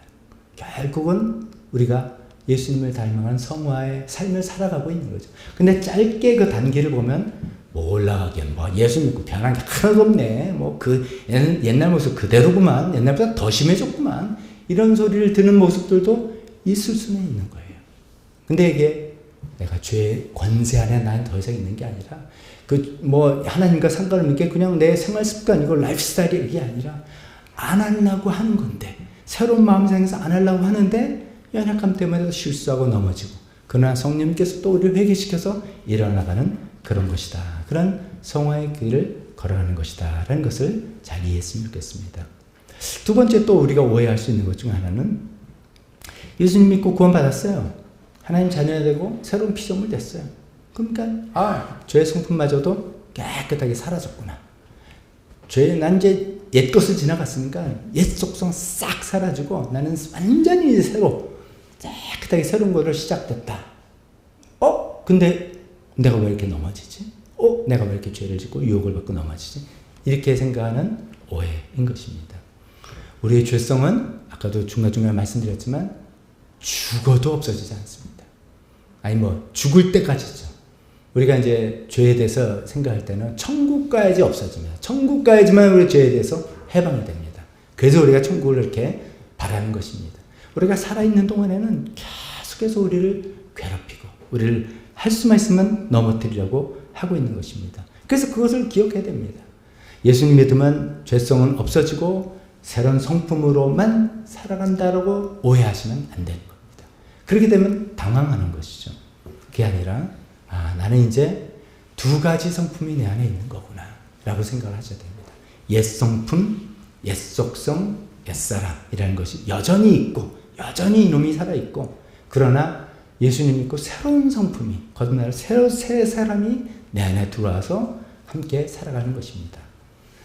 결국은 우리가 예수님을 닮아가는 성화의 삶을 살아가고 있는 거죠. 근데 짧게 그 단계를 보면 뭐 올라가기엔 뭐 예수 믿고 변한 게 하나도 없네. 뭐 그 옛날 모습 그대로구만. 옛날보다 더 심해졌구만. 이런 소리를 듣는 모습들도 있을 수는 있는 거예요. 근데 이게 내가 죄의 권세 안에 난 더 이상 있는 게 아니라 그 뭐 하나님과 상관없는 게 그냥 내 생활 습관이고 라이프스타일이 이게 아니라 안 하려고 하는 건데 새로운 마음 생겨서 안 하려고 하는데 연약함 때문에 실수하고 넘어지고 그러나 성령님께서 또 우리를 회개시켜서 일어나가는 그런 것이다. 그런 성화의 길을 걸어가는 것이다. 라는 것을 잘 이해했으면 좋겠습니다. 두 번째 또 우리가 오해할 수 있는 것 중 하나는 예수님 믿고 구원받았어요. 하나님 자녀가 되고 새로운 피조물 됐어요. 그러니까 죄의 성품마저도 깨끗하게 사라졌구나. 난 이제 옛 것을 지나갔으니까 옛 속성 싹 사라지고 나는 완전히 새로 깨끗하게 새로운 거를 시작됐다. 근데 내가 왜 이렇게 넘어지지? 내가 왜 이렇게 죄를 짓고 유혹을 받고 넘어지지? 이렇게 생각하는 오해인 것입니다. 우리의 죄성은 아까도 중간중간 말씀드렸지만 죽어도 없어지지 않습니다. 아니 죽을 때까지죠. 우리가 이제 죄에 대해서 생각할 때는 천국 가야지 없어집니다. 천국 가야지만 우리 죄에 대해서 해방이 됩니다. 그래서 우리가 천국을 이렇게 바라는 것입니다. 우리가 살아있는 동안에는 계속해서 우리를 괴롭히고 우리를 할 수만 있으면 넘어뜨리려고 하고 있는 것입니다. 그래서 그것을 기억해야 됩니다. 예수님 믿으면 죄성은 없어지고 새로운 성품으로만 살아간다라고 오해하시면 안 되는 겁니다. 그렇게 되면 당황하는 것이죠. 그게 아니라 나는 이제 두 가지 성품이 내 안에 있는 거구나 라고 생각을 하셔야 됩니다. 옛 성품, 옛 속성, 옛 사람이라는 것이 여전히 있고 여전히 이놈이 살아있고 그러나 예수님 믿고 새로운 성품이 거듭날 새 사람이 내 안에 들어와서 함께 살아가는 것입니다.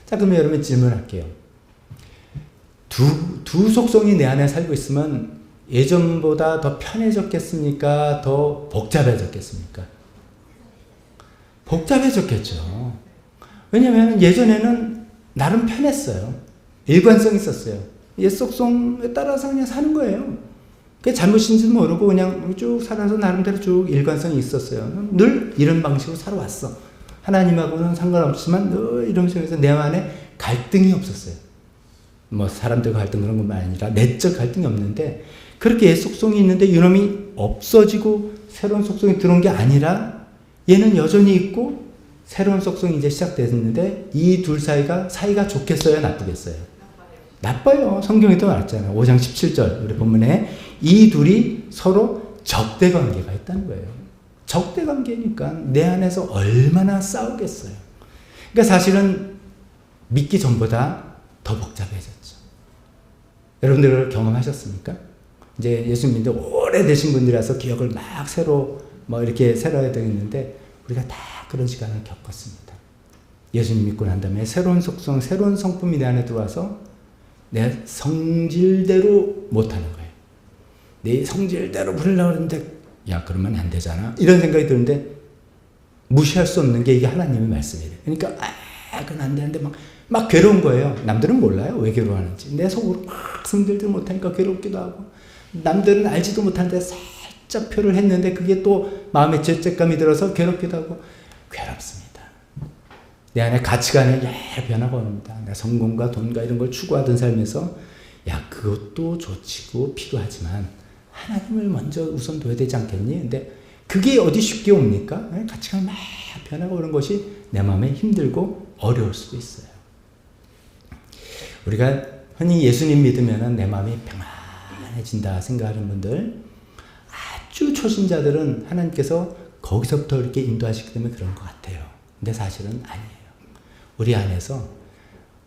자, 그러면 여러분 질문할게요. 두 속성이 내 안에 살고 있으면 예전보다 더 편해졌겠습니까? 더 복잡해졌겠습니까? 복잡해졌겠죠. 왜냐하면 예전에는 나름 편했어요. 일관성이 있었어요. 옛 속성에 따라서 그냥 사는 거예요. 그게 잘못인지도 모르고 그냥 쭉 살아서 나름대로 쭉 일관성이 있었어요. 늘 이런 방식으로 살아왔어. 하나님하고는 상관없지만 늘 이런 식으로 내 안에 갈등이 없었어요. 사람들과 갈등 그런 것만 아니라 내적 갈등이 없는데 그렇게 옛 속성이 있는데 이놈이 없어지고 새로운 속성이 들어온 게 아니라 얘는 여전히 있고 새로운 속성이 이제 시작됐는데 이 둘 사이가 좋겠어요? 나쁘겠어요? 나빠요. 성경에도 나왔잖아요. 5장 17절 우리 본문에 이 둘이 서로 적대관계가 있다는 거예요. 적대관계니까 내 안에서 얼마나 싸우겠어요. 그러니까 사실은 믿기 전보다 더 복잡해졌죠. 여러분들 경험하셨습니까? 이제 예수 믿는 오래되신 분들이라서 기억을 막 새로 이렇게 새로워야 되겠는데 우리가 다 그런 시간을 겪었습니다. 예수님 믿고 난 다음에 새로운 속성, 새로운 성품이 내 안에 들어와서 내 성질대로 못하는 거예요. 내 성질대로 부르려고 하는데 그러면 안 되잖아. 이런 생각이 드는데 무시할 수 없는 게 이게 하나님의 말씀이에요. 그러니까 그건 안 되는데 막 괴로운 거예요. 남들은 몰라요. 왜 괴로워하는지. 내 속으로 막 성질들 못하니까 괴롭기도 하고 남들은 알지도 못하는데 살짝 표를 했는데 그게 또 마음에 죄책감이 들어서 괴롭기도 하고 괴롭습니다. 내 안에 가치관에 변화가 옵니다. 내 성공과 돈과 이런 걸 추구하던 삶에서 그것도 좋지고 필요하지만 하나님을 먼저 우선 둬야 되지 않겠니? 근데 그게 어디 쉽게 옵니까? 가치관이 막 변화가 오는 것이 내 마음에 힘들고 어려울 수도 있어요. 우리가 흔히 예수님 믿으면 내 마음이 평안해진다 생각하는 분들, 아주 초신자들은 하나님께서 거기서부터 이렇게 인도하시기 때문에 그런 것 같아요. 근데 사실은 아니에요. 우리 안에서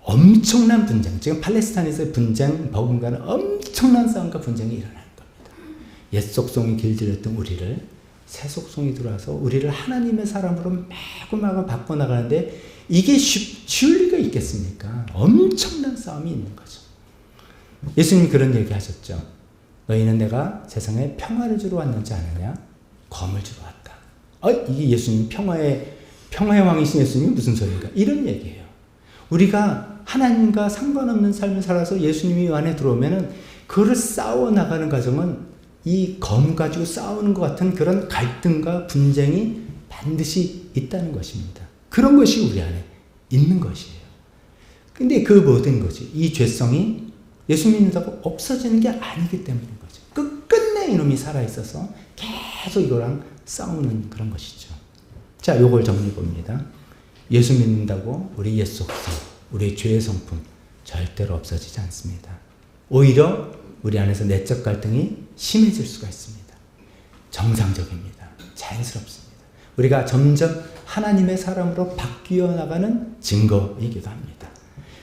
엄청난 분쟁, 지금 팔레스타인에서의 분쟁, 버금가는 엄청난 싸움과 분쟁이 일어나는 겁니다. 옛 속성이 길들였던 우리를 새 속성이 들어와서 우리를 하나님의 사람으로 마구마구 바꿔나가는데 이게 쉬울 리가 있겠습니까? 엄청난 싸움이 있는 거죠. 예수님이 그런 얘기 하셨죠. 너희는 내가 세상에 평화를 주러 왔는지 아느냐? 검을 주러 왔다. 이게 예수님 평화의 왕이신 예수님이 무슨 소리인가? 이런 얘기예요. 우리가 하나님과 상관없는 삶을 살아서 예수님이 안에 들어오면은 그거를 싸워나가는 과정은 이 검 가지고 싸우는 것 같은 그런 갈등과 분쟁이 반드시 있다는 것입니다. 그런 것이 우리 안에 있는 것이에요. 근데 그 모든 것이 이 죄성이 예수 믿는다고 없어지는 게 아니기 때문인 거죠. 끝끝내 이놈이 살아있어서 계속 이거랑 싸우는 그런 것이죠. 자, 요걸 정리해 봅니다. 예수 믿는다고 우리 옛 속성, 우리 죄의 성품 절대로 없어지지 않습니다. 오히려 우리 안에서 내적 갈등이 심해질 수가 있습니다. 정상적입니다. 자연스럽습니다. 우리가 점점 하나님의 사람으로 바뀌어 나가는 증거이기도 합니다.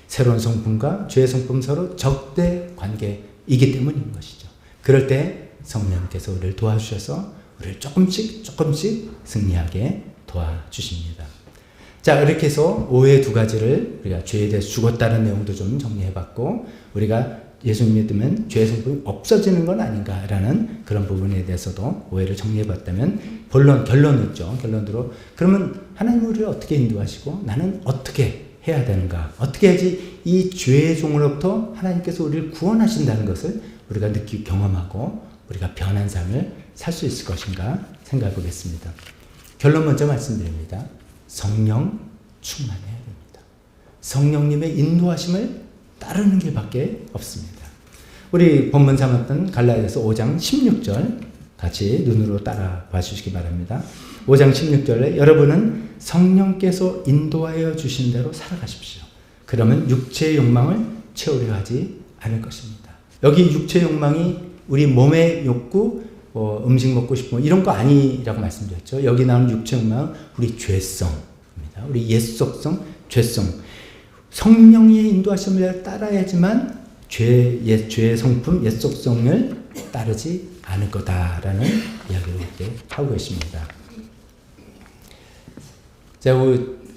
새로운 성품과 죄의 성품 서로 적대 관계이기 때문인 것이죠. 그럴 때 성령께서 우리를 도와주셔서 우리를 조금씩 승리하게 도와주십니다. 자, 이렇게 해서 오해 두 가지를 우리가 죄에 대해서 죽었다는 내용도 좀 정리해봤고, 우리가 예수 믿으면 죄의 성품이 없어지는 건 아닌가라는 그런 부분에 대해서도 오해를 정리해봤다면, 결론은 있죠. 결론으로 그러면 하나님 우리를 어떻게 인도하시고 나는 어떻게 해야 되는가, 어떻게 해야지 이 죄의 종으로부터 하나님께서 우리를 구원하신다는 것을 우리가 느끼고 경험하고 우리가 변한 삶을 살 수 있을 것인가 생각해 보겠습니다. 결론 먼저 말씀드립니다. 성령 충만해야 됩니다. 성령님의 인도하심을 따르는 길밖에 없습니다. 우리 본문 삼았던 갈라디아서 5장 16절 같이 눈으로 따라봐 주시기 바랍니다. 5장 16절에 여러분은 성령께서 인도하여 주신 대로 살아가십시오. 그러면 육체의 욕망을 채우려 하지 않을 것입니다. 여기 육체의 욕망이 우리 몸의 욕구, 음식 먹고 싶은 이런 거 아니라고 말씀드렸죠. 여기 나오는 육체의 욕망은 우리 죄성입니다. 우리 옛속성, 죄성. 성령의 인도하심을 따라야지만 죄의 성품, 옛속성을 따르지 않을 거다라는 이야기를 이렇게 하고 계십니다. 제가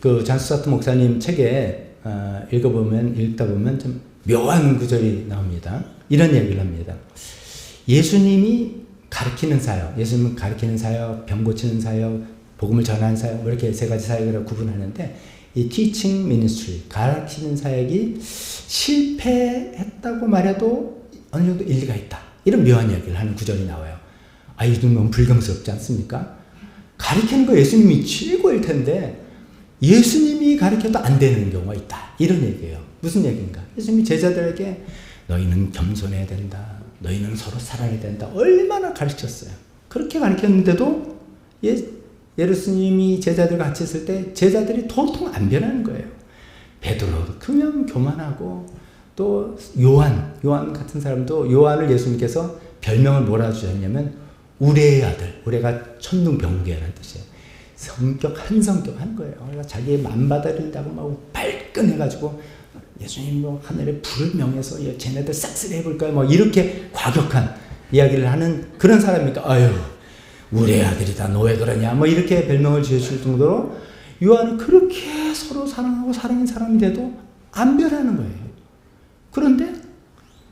그 잔수사토 목사님 책에 읽다 보면 좀 묘한 구절이 나옵니다. 이런 얘기를 합니다. 예수님이 가르치는 사역, 예수님은 가르치는 사역, 병 고치는 사역, 복음을 전하는 사역, 이렇게 세 가지 사역을 구분하는데, 이 teaching ministry, 가르치는 사역이 실패했다고 말해도 어느 정도 일리가 있다. 이런 묘한 이야기를 하는 구절이 나와요. 이 정도면 불경스럽지 않습니까? 가르치는 거 예수님이 최고일 텐데 예수님이 가르쳐도 안 되는 경우가 있다. 이런 얘기예요. 무슨 얘기인가? 예수님이 제자들에게 너희는 겸손해야 된다. 너희는 서로 사랑해야 된다. 얼마나 가르쳤어요. 그렇게 가르쳤는데도 예수님이 제자들과 같이 있을 때 제자들이 도통 안 변하는 거예요. 베드로 그냥 교만하고, 또 요한 같은 사람도, 요한을 예수님께서 별명을 뭐라 주셨냐면 우레의 아들, 우레가 천둥병개라는 뜻이에요. 성격 한 거예요. 그러니까 자기의 만받아들인다고 막 발끈해가지고 예수님 하늘에 불을 명해서 쟤네들 싹쓸이 해볼까요? 이렇게 과격한 이야기를 하는 그런 사람이니까 우리의 아들이다, 너 왜 그러냐, 이렇게 별명을 지어줄 정도로 요한은 그렇게 서로 사랑하고 사랑인 사람인데도 안 변하는 거예요. 그런데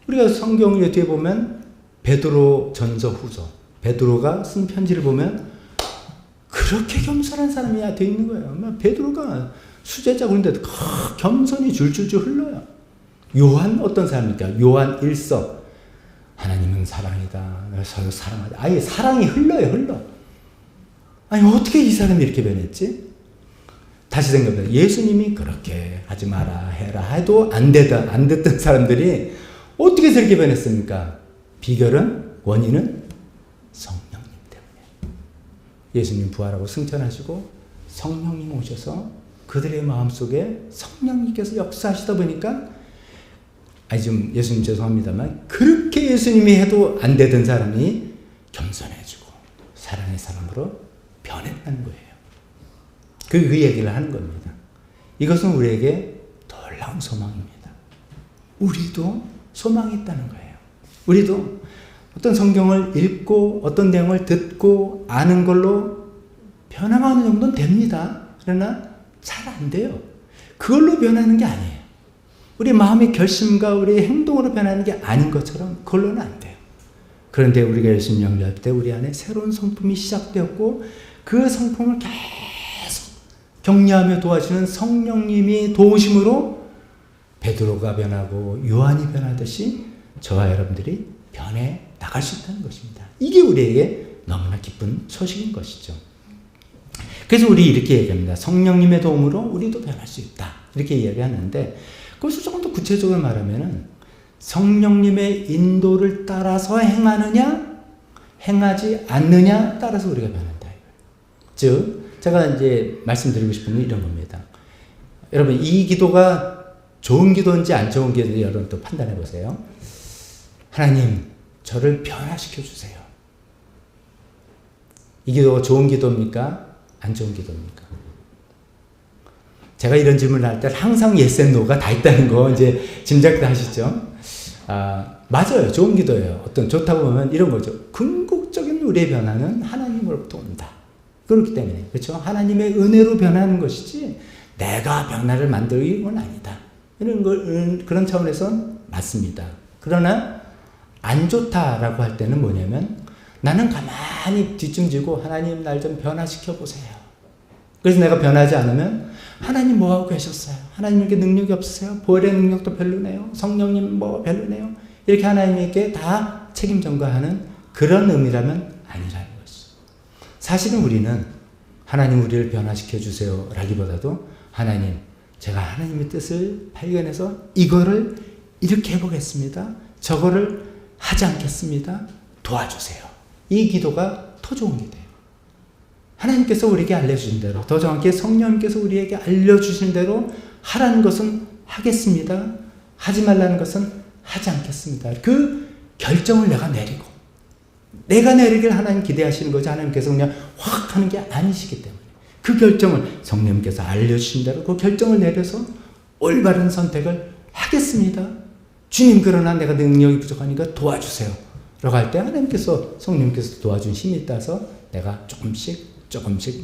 우리가 성경 뒤에 보면 베드로 전서 후서, 베드로가 쓴 편지를 보면 그렇게 겸손한 사람이야 돼 있는 거예요. 베드로가 수제자 그런데도 겸손이 줄줄줄 흘러요. 요한 어떤 사람입니까? 요한 1서 하나님은 사랑이다. 서로 사랑하다. 아예 사랑이 흘러. 어떻게 이 사람이 이렇게 변했지? 다시 생각해보세요. 예수님이 그렇게 하지 마라, 해라 해도 안 듣던 사람들이 어떻게 저렇게 변했습니까? 비결은, 원인은 성령님 때문에. 예수님 부활하고 승천하시고 성령님 오셔서 그들의 마음속에 성령님께서 역사하시다 보니까, 좀 예수님 죄송합니다만, 그렇게 예수님이 해도 안 되던 사람이 겸손해지고 사랑의 사람으로 변했다는 거예요. 그 얘기를 하는 겁니다. 이것은 우리에게 놀라운 소망입니다. 우리도 소망이 있다는 거예요. 우리도 어떤 성경을 읽고 어떤 내용을 듣고 아는 걸로 변화하는 정도는 됩니다. 그러나 잘 안 돼요. 그걸로 변하는 게 아니에요. 우리 마음의 결심과 우리 행동으로 변하는 게 아닌 것처럼 그걸로는 안 돼요. 그런데 우리가 예수님 영접할 때 우리 안에 새로운 성품이 시작되었고 그 성품을 계속 격려하며 도와주는 성령님이 도우심으로 베드로가 변하고 요한이 변하듯이 저와 여러분들이 변해 나갈 수 있다는 것입니다. 이게 우리에게 너무나 기쁜 소식인 것이죠. 그래서 우리 이렇게 얘기합니다. 성령님의 도움으로 우리도 변할 수 있다. 이렇게 이야기하는데 그것을 조금 더 구체적으로 말하면은 성령님의 인도를 따라서 행하느냐 행하지 않느냐 따라서 우리가 변한다. 즉 제가 이제 말씀드리고 싶은 건 이런 겁니다. 여러분 이 기도가 좋은 기도인지 안 좋은 기도인지 여러분 또 판단해 보세요. 하나님 저를 변화시켜 주세요. 이 기도가 좋은 기도입니까? 안 좋은 기도입니까? 제가 이런 질문을 할 때 항상 yes and no가 다 있다는 거 이제 짐작도 하시죠? 맞아요. 좋은 기도예요. 어떤 좋다고 보면 이런 거죠. 궁극적인 우리의 변화는 하나님으로부터 온다. 그렇기 때문에 그렇죠? 하나님의 은혜로 변하는 것이지 내가 변화를 만들기 건 아니다. 이런 걸 그런 차원에서 맞습니다. 그러나 안 좋다라고 할 때는 뭐냐면 나는 가만히 뒷짐지고 하나님 날 좀 변화시켜 보세요. 그래서 내가 변하지 않으면 하나님 뭐하고 계셨어요? 하나님에게 능력이 없으세요? 보혈의 능력도 별로네요. 성령님 뭐 별로네요. 이렇게 하나님에게 다 책임 전가하는 그런 의미라면 아니라는 것이죠. 사실은 우리는 하나님 우리를 변화시켜 주세요 라기보다도 하나님 제가 하나님의 뜻을 발견해서 이거를 이렇게 해보겠습니다. 저거를 하지 않겠습니다. 도와주세요. 이 기도가 더 좋은 기도예요. 하나님께서 우리에게 알려주신 대로 더 정확히 성령님께서 우리에게 알려주신 대로 하라는 것은 하겠습니다. 하지 말라는 것은 하지 않겠습니다. 그 결정을 내가 내리고 내가 내리길 하나님 기대하시는 거지 하나님께서 그냥 확 하는 게 아니시기 때문에 그 결정을 성령님께서 알려주신 대로 그 결정을 내려서 올바른 선택을 하겠습니다. 주님 그러나 내가 능력이 부족하니까 도와주세요. 라고 할 때 하나님께서 성령님께서 도와준 힘이 따라서 내가 조금씩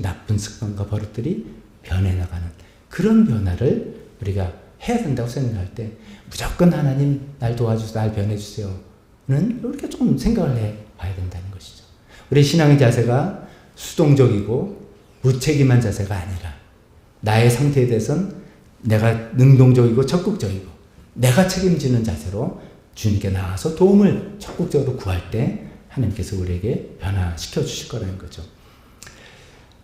나쁜 습관과 버릇들이 변해나가는 그런 변화를 우리가 해야 된다고 생각할 때 무조건 하나님 날 도와주세요, 날 변해주세요는 이렇게 조금 생각을 해봐야 된다는 것이죠. 우리 신앙의 자세가 수동적이고 무책임한 자세가 아니라 나의 상태에 대해서는 내가 능동적이고 적극적이고 내가 책임지는 자세로 주님께 나와서 도움을 적극적으로 구할 때 하나님께서 우리에게 변화시켜 주실 거라는 거죠.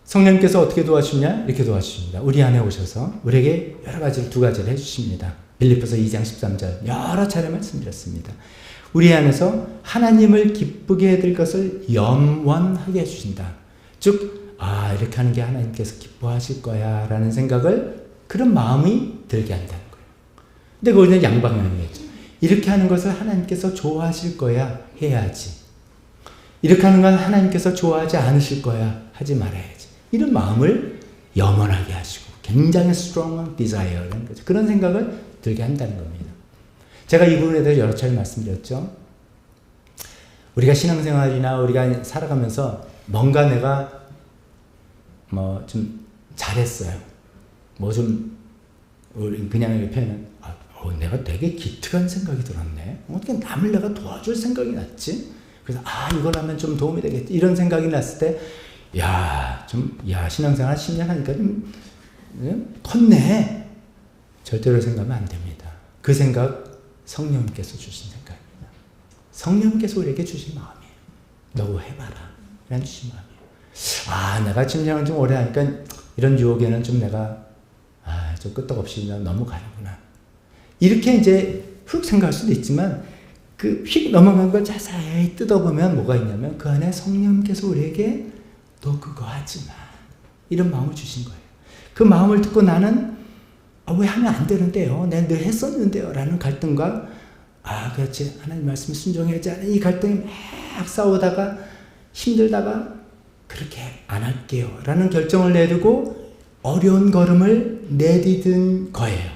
성령님께서 어떻게 도와주냐? 이렇게 도와주십니다. 우리 안에 오셔서 우리에게 여러 가지를 두 가지를 해주십니다. 빌립보서 2장 13절 여러 차례 말씀드렸습니다. 우리 안에서 하나님을 기쁘게 해드릴 것을 염원하게 해주신다. 즉 이렇게 하는 게 하나님께서 기뻐하실 거야 라는 생각을 그런 마음이 들게 한다는 거예요. 근데 그거는 양방향이겠죠. 이렇게 하는 것을 하나님께서 좋아하실 거야 해야지. 이렇게 하는 건 하나님께서 좋아하지 않으실 거야 하지 말아야지. 이런 마음을 염원하게 하시고 굉장히 strong desire라는 거죠. 그런 생각을 들게 한다는 겁니다. 제가 이 부분에 대해서 여러 차례 말씀드렸죠. 우리가 신앙생활이나 우리가 살아가면서 뭔가 내가 좀 잘했어요. 그냥 표현은 내가 되게 기특한 생각이 들었네. 어떻게 남을 내가 도와줄 생각이 났지? 그래서 이걸 하면 좀 도움이 되겠지. 이런 생각이 났을 때 신앙생활 10년 하니까 좀 컸네. 절대로 생각하면 안 됩니다. 그 생각 성령님께서 주신 생각입니다. 성령님께서 우리에게 주신 마음이에요. 너 해봐라. 이런 주신 마음이에요. 내가 신앙을 좀 오래 하니까 이런 유혹에는 좀 내가 좀 끄떡없이 넘어가는구나. 이렇게 이제 훅 생각할 수도 있지만 그 휙 넘어간 걸 자세히 뜯어보면 뭐가 있냐면 그 안에 성령님께서 우리에게 너 그거 하지 마. 이런 마음을 주신 거예요. 그 마음을 듣고 나는 왜 하면 안 되는데요? 내가 늘 했었는데요? 라는 갈등과 그렇지. 하나님 말씀에 순종해야지 하는 이 갈등이 막 싸우다가 힘들다가 그렇게 안 할게요. 라는 결정을 내리고 어려운 걸음을 내디딘 거예요.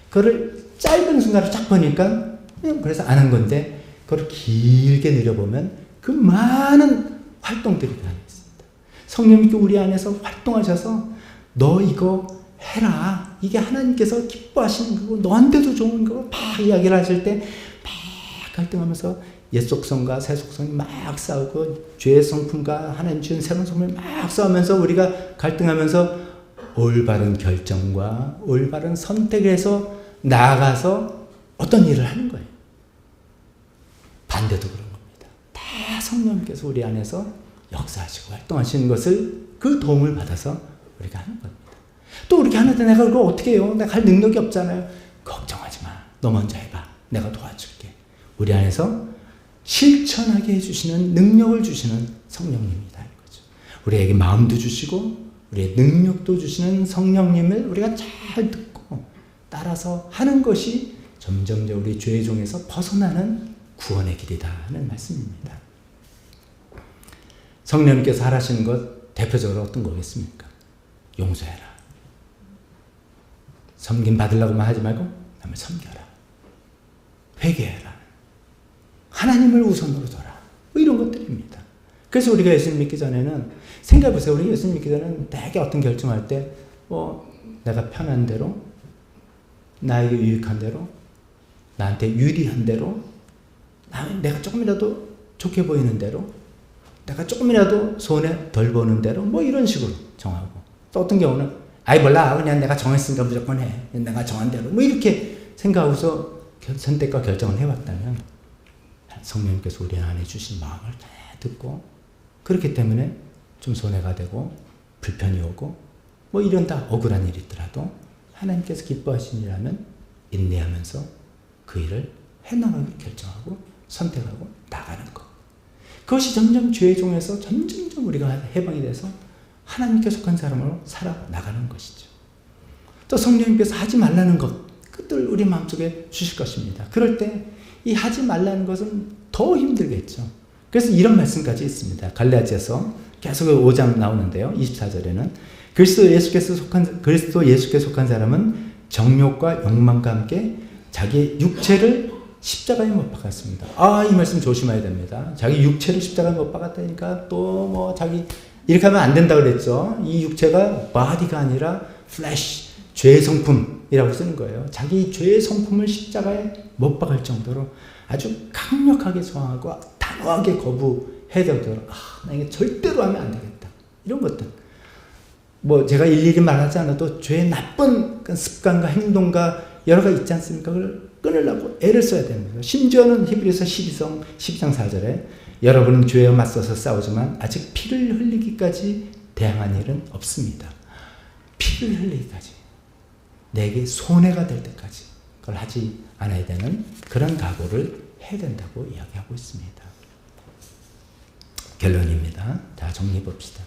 그거를 짧은 순간을 쫙 보니까 그래서 안 한 건데 그걸 길게 늘려보면 그 많은 활동들이 다 있습니다. 성령님께 우리 안에서 활동하셔서 너 이거 해라. 이게 하나님께서 기뻐하시는 거고 너한테도 좋은 거고 막 이야기를 하실 때 막 갈등하면서 옛 속성과 새 속성이 막 싸우고 죄의 성품과 하나님 주신 새로운 성품이 막 싸우면서 우리가 갈등하면서 올바른 결정과 올바른 선택을 해서 나아가서 어떤 일을 하는 거예요. 반대도 그런 겁니다. 다 성령님께서 우리 안에서 역사하시고 활동하시는 것을 그 도움을 받아서 우리가 하는 겁니다. 또 그렇게 하는데 내가 그걸 어떻게 해요? 내가 할 능력이 없잖아요. 걱정하지 마. 너 먼저 해봐. 내가 도와줄게. 우리 안에서 실천하게 해주시는 능력을 주시는 성령님이다. 이거죠. 우리에게 마음도 주시고 우리의 능력도 주시는 성령님을 우리가 잘 듣고 따라서 하는 것이 점점 우리 죄의 종에서 벗어나는 구원의 길이다 하는 말씀입니다. 성령님께서 하라시는 것 대표적으로 어떤 거겠습니까? 용서해라. 섬김 받으려고만 하지 말고 남을 섬겨라. 회개해라. 하나님을 우선으로 둬라. 뭐 이런 것들입니다. 그래서 우리가 예수님 믿기 전에는 생각해보세요. 우리 예수님 믿기 전에는 되게 어떤 결정할 때 내가 편한 대로 나에게 유익한 대로 나한테 유리한 대로 내가 조금이라도 좋게 보이는 대로 내가 조금이라도 손해 덜 보는 대로 뭐 이런 식으로 정하고 또 어떤 경우는 아이 몰라 그냥 내가 정했으니까 무조건 해 내가 정한 대로 뭐 이렇게 생각하고서 선택과 결정을 해왔다면 성령님께서 우리 안에 주신 마음을 다 듣고 그렇기 때문에 좀 손해가 되고 불편이 오고 뭐 이런 다 억울한 일이 있더라도 하나님께서 기뻐하신 일이라면 인내하면서 그 일을 해나가기로 결정하고 선택하고 나가는 것. 그것이 점점 죄의 종에서 점점 우리가 해방이 돼서 하나님께 속한 사람으로 살아나가는 것이죠. 또 성령님께서 하지 말라는 것들 우리 마음속에 주실 것입니다. 그럴 때 이 하지 말라는 것은 더 힘들겠죠. 그래서 이런 말씀까지 있습니다. 갈라디아서 계속 5장 나오는데요. 24절에는 그리스도 예수께서 속한 사람은 정욕과 욕망과 함께 자기 육체를 십자가에 못 박았습니다. 이 말씀 조심해야 됩니다. 자기 육체를 십자가에 못 박았다니까 또 뭐 자기 이렇게 하면 안 된다고 그랬죠. 이 육체가 body가 아니라 flesh, 죄의 성품이라고 쓰는 거예요. 자기 죄의 성품을 십자가에 못 박을 정도로 아주 강력하게 저항하고 단호하게 거부해야 되도록 나 이게 절대로 하면 안 되겠다. 이런 것들. 뭐 제가 일일이 말하지 않아도 죄의 나쁜 습관과 행동과 여러 가지 있지 않습니까? 그걸 끊으려고 애를 써야 되는 거예요. 심지어는 히브리서 12장 4절에 여러분은 죄와 맞서서 싸우지만 아직 피를 흘리기까지 대항한 일은 없습니다. 피를 흘리기까지 내게 손해가 될 때까지 그걸 하지 않아야 되는 그런 각오를 해야 된다고 이야기하고 있습니다. 결론입니다. 자, 정리해 봅시다.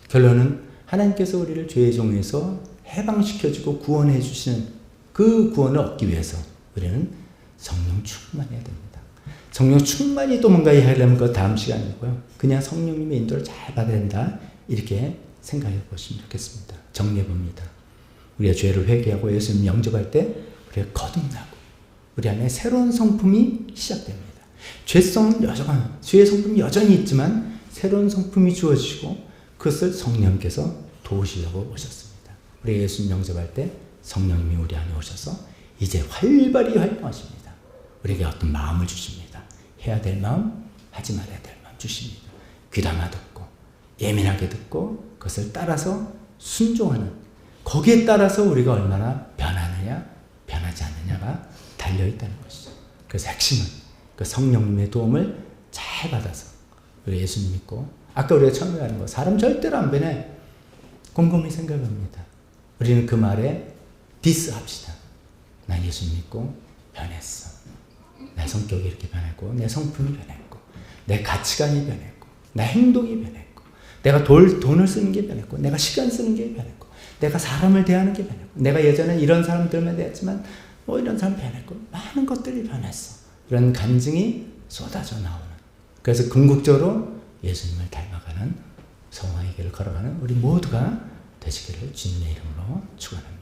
결론은 하나님께서 우리를 죄의 종에서 해방시켜주고 구원해 주시는 그 구원을 얻기 위해서 우리는 성령 충만해야 됩니다. 성령 충만히 또 뭔가 하려면 그 다음 시간이고요. 그냥 성령님의 인도를 잘 받아야 된다. 이렇게 생각해 보시면 좋겠습니다. 정리해 봅니다. 우리가 죄를 회개하고 예수님 영접할 때 우리가 거듭나고 우리 안에 새로운 성품이 시작됩니다. 죄의 성품이 여전히 있지만 새로운 성품이 주어지고 그것을 성령께서 도우시려고 오셨습니다. 우리 예수님 영접할 때 성령님이 우리 안에 오셔서 이제 활발히 활동하십니다. 우리에게 어떤 마음을 주십니다. 해야 될 마음, 하지 말아야 될 마음 주십니다. 귀담아 듣고 예민하게 듣고 그것을 따라서 순종하는 거기에 따라서 우리가 얼마나 변하느냐 변하지 않느냐가 달려있다는 것이죠. 그래서 핵심은 그 성령님의 도움을 잘 받아서 우리 예수님 믿고 아까 우리가 처음에 하는 거 사람 절대로 안 변해. 곰곰이 생각합니다. 우리는 그 말에 디스합시다. 난 예수님 믿고 변했어. 내 성격이 이렇게 변했고 내 성품이 변했고 내 가치관이 변했고 내 행동이 변했고 내가 돈을 쓰는 게 변했고 내가 시간 쓰는 게 변했고 내가 사람을 대하는 게 변했고 내가 예전에 이런 사람들만 대했지만 뭐 이런 사람 변했고 많은 것들이 변했어. 이런 간증이 쏟아져 나오는 그래서 궁극적으로 예수님을 닮아가는 성화의 길을 걸어가는 우리 모두가 되시기를 주님의 이름으로 축원합니다.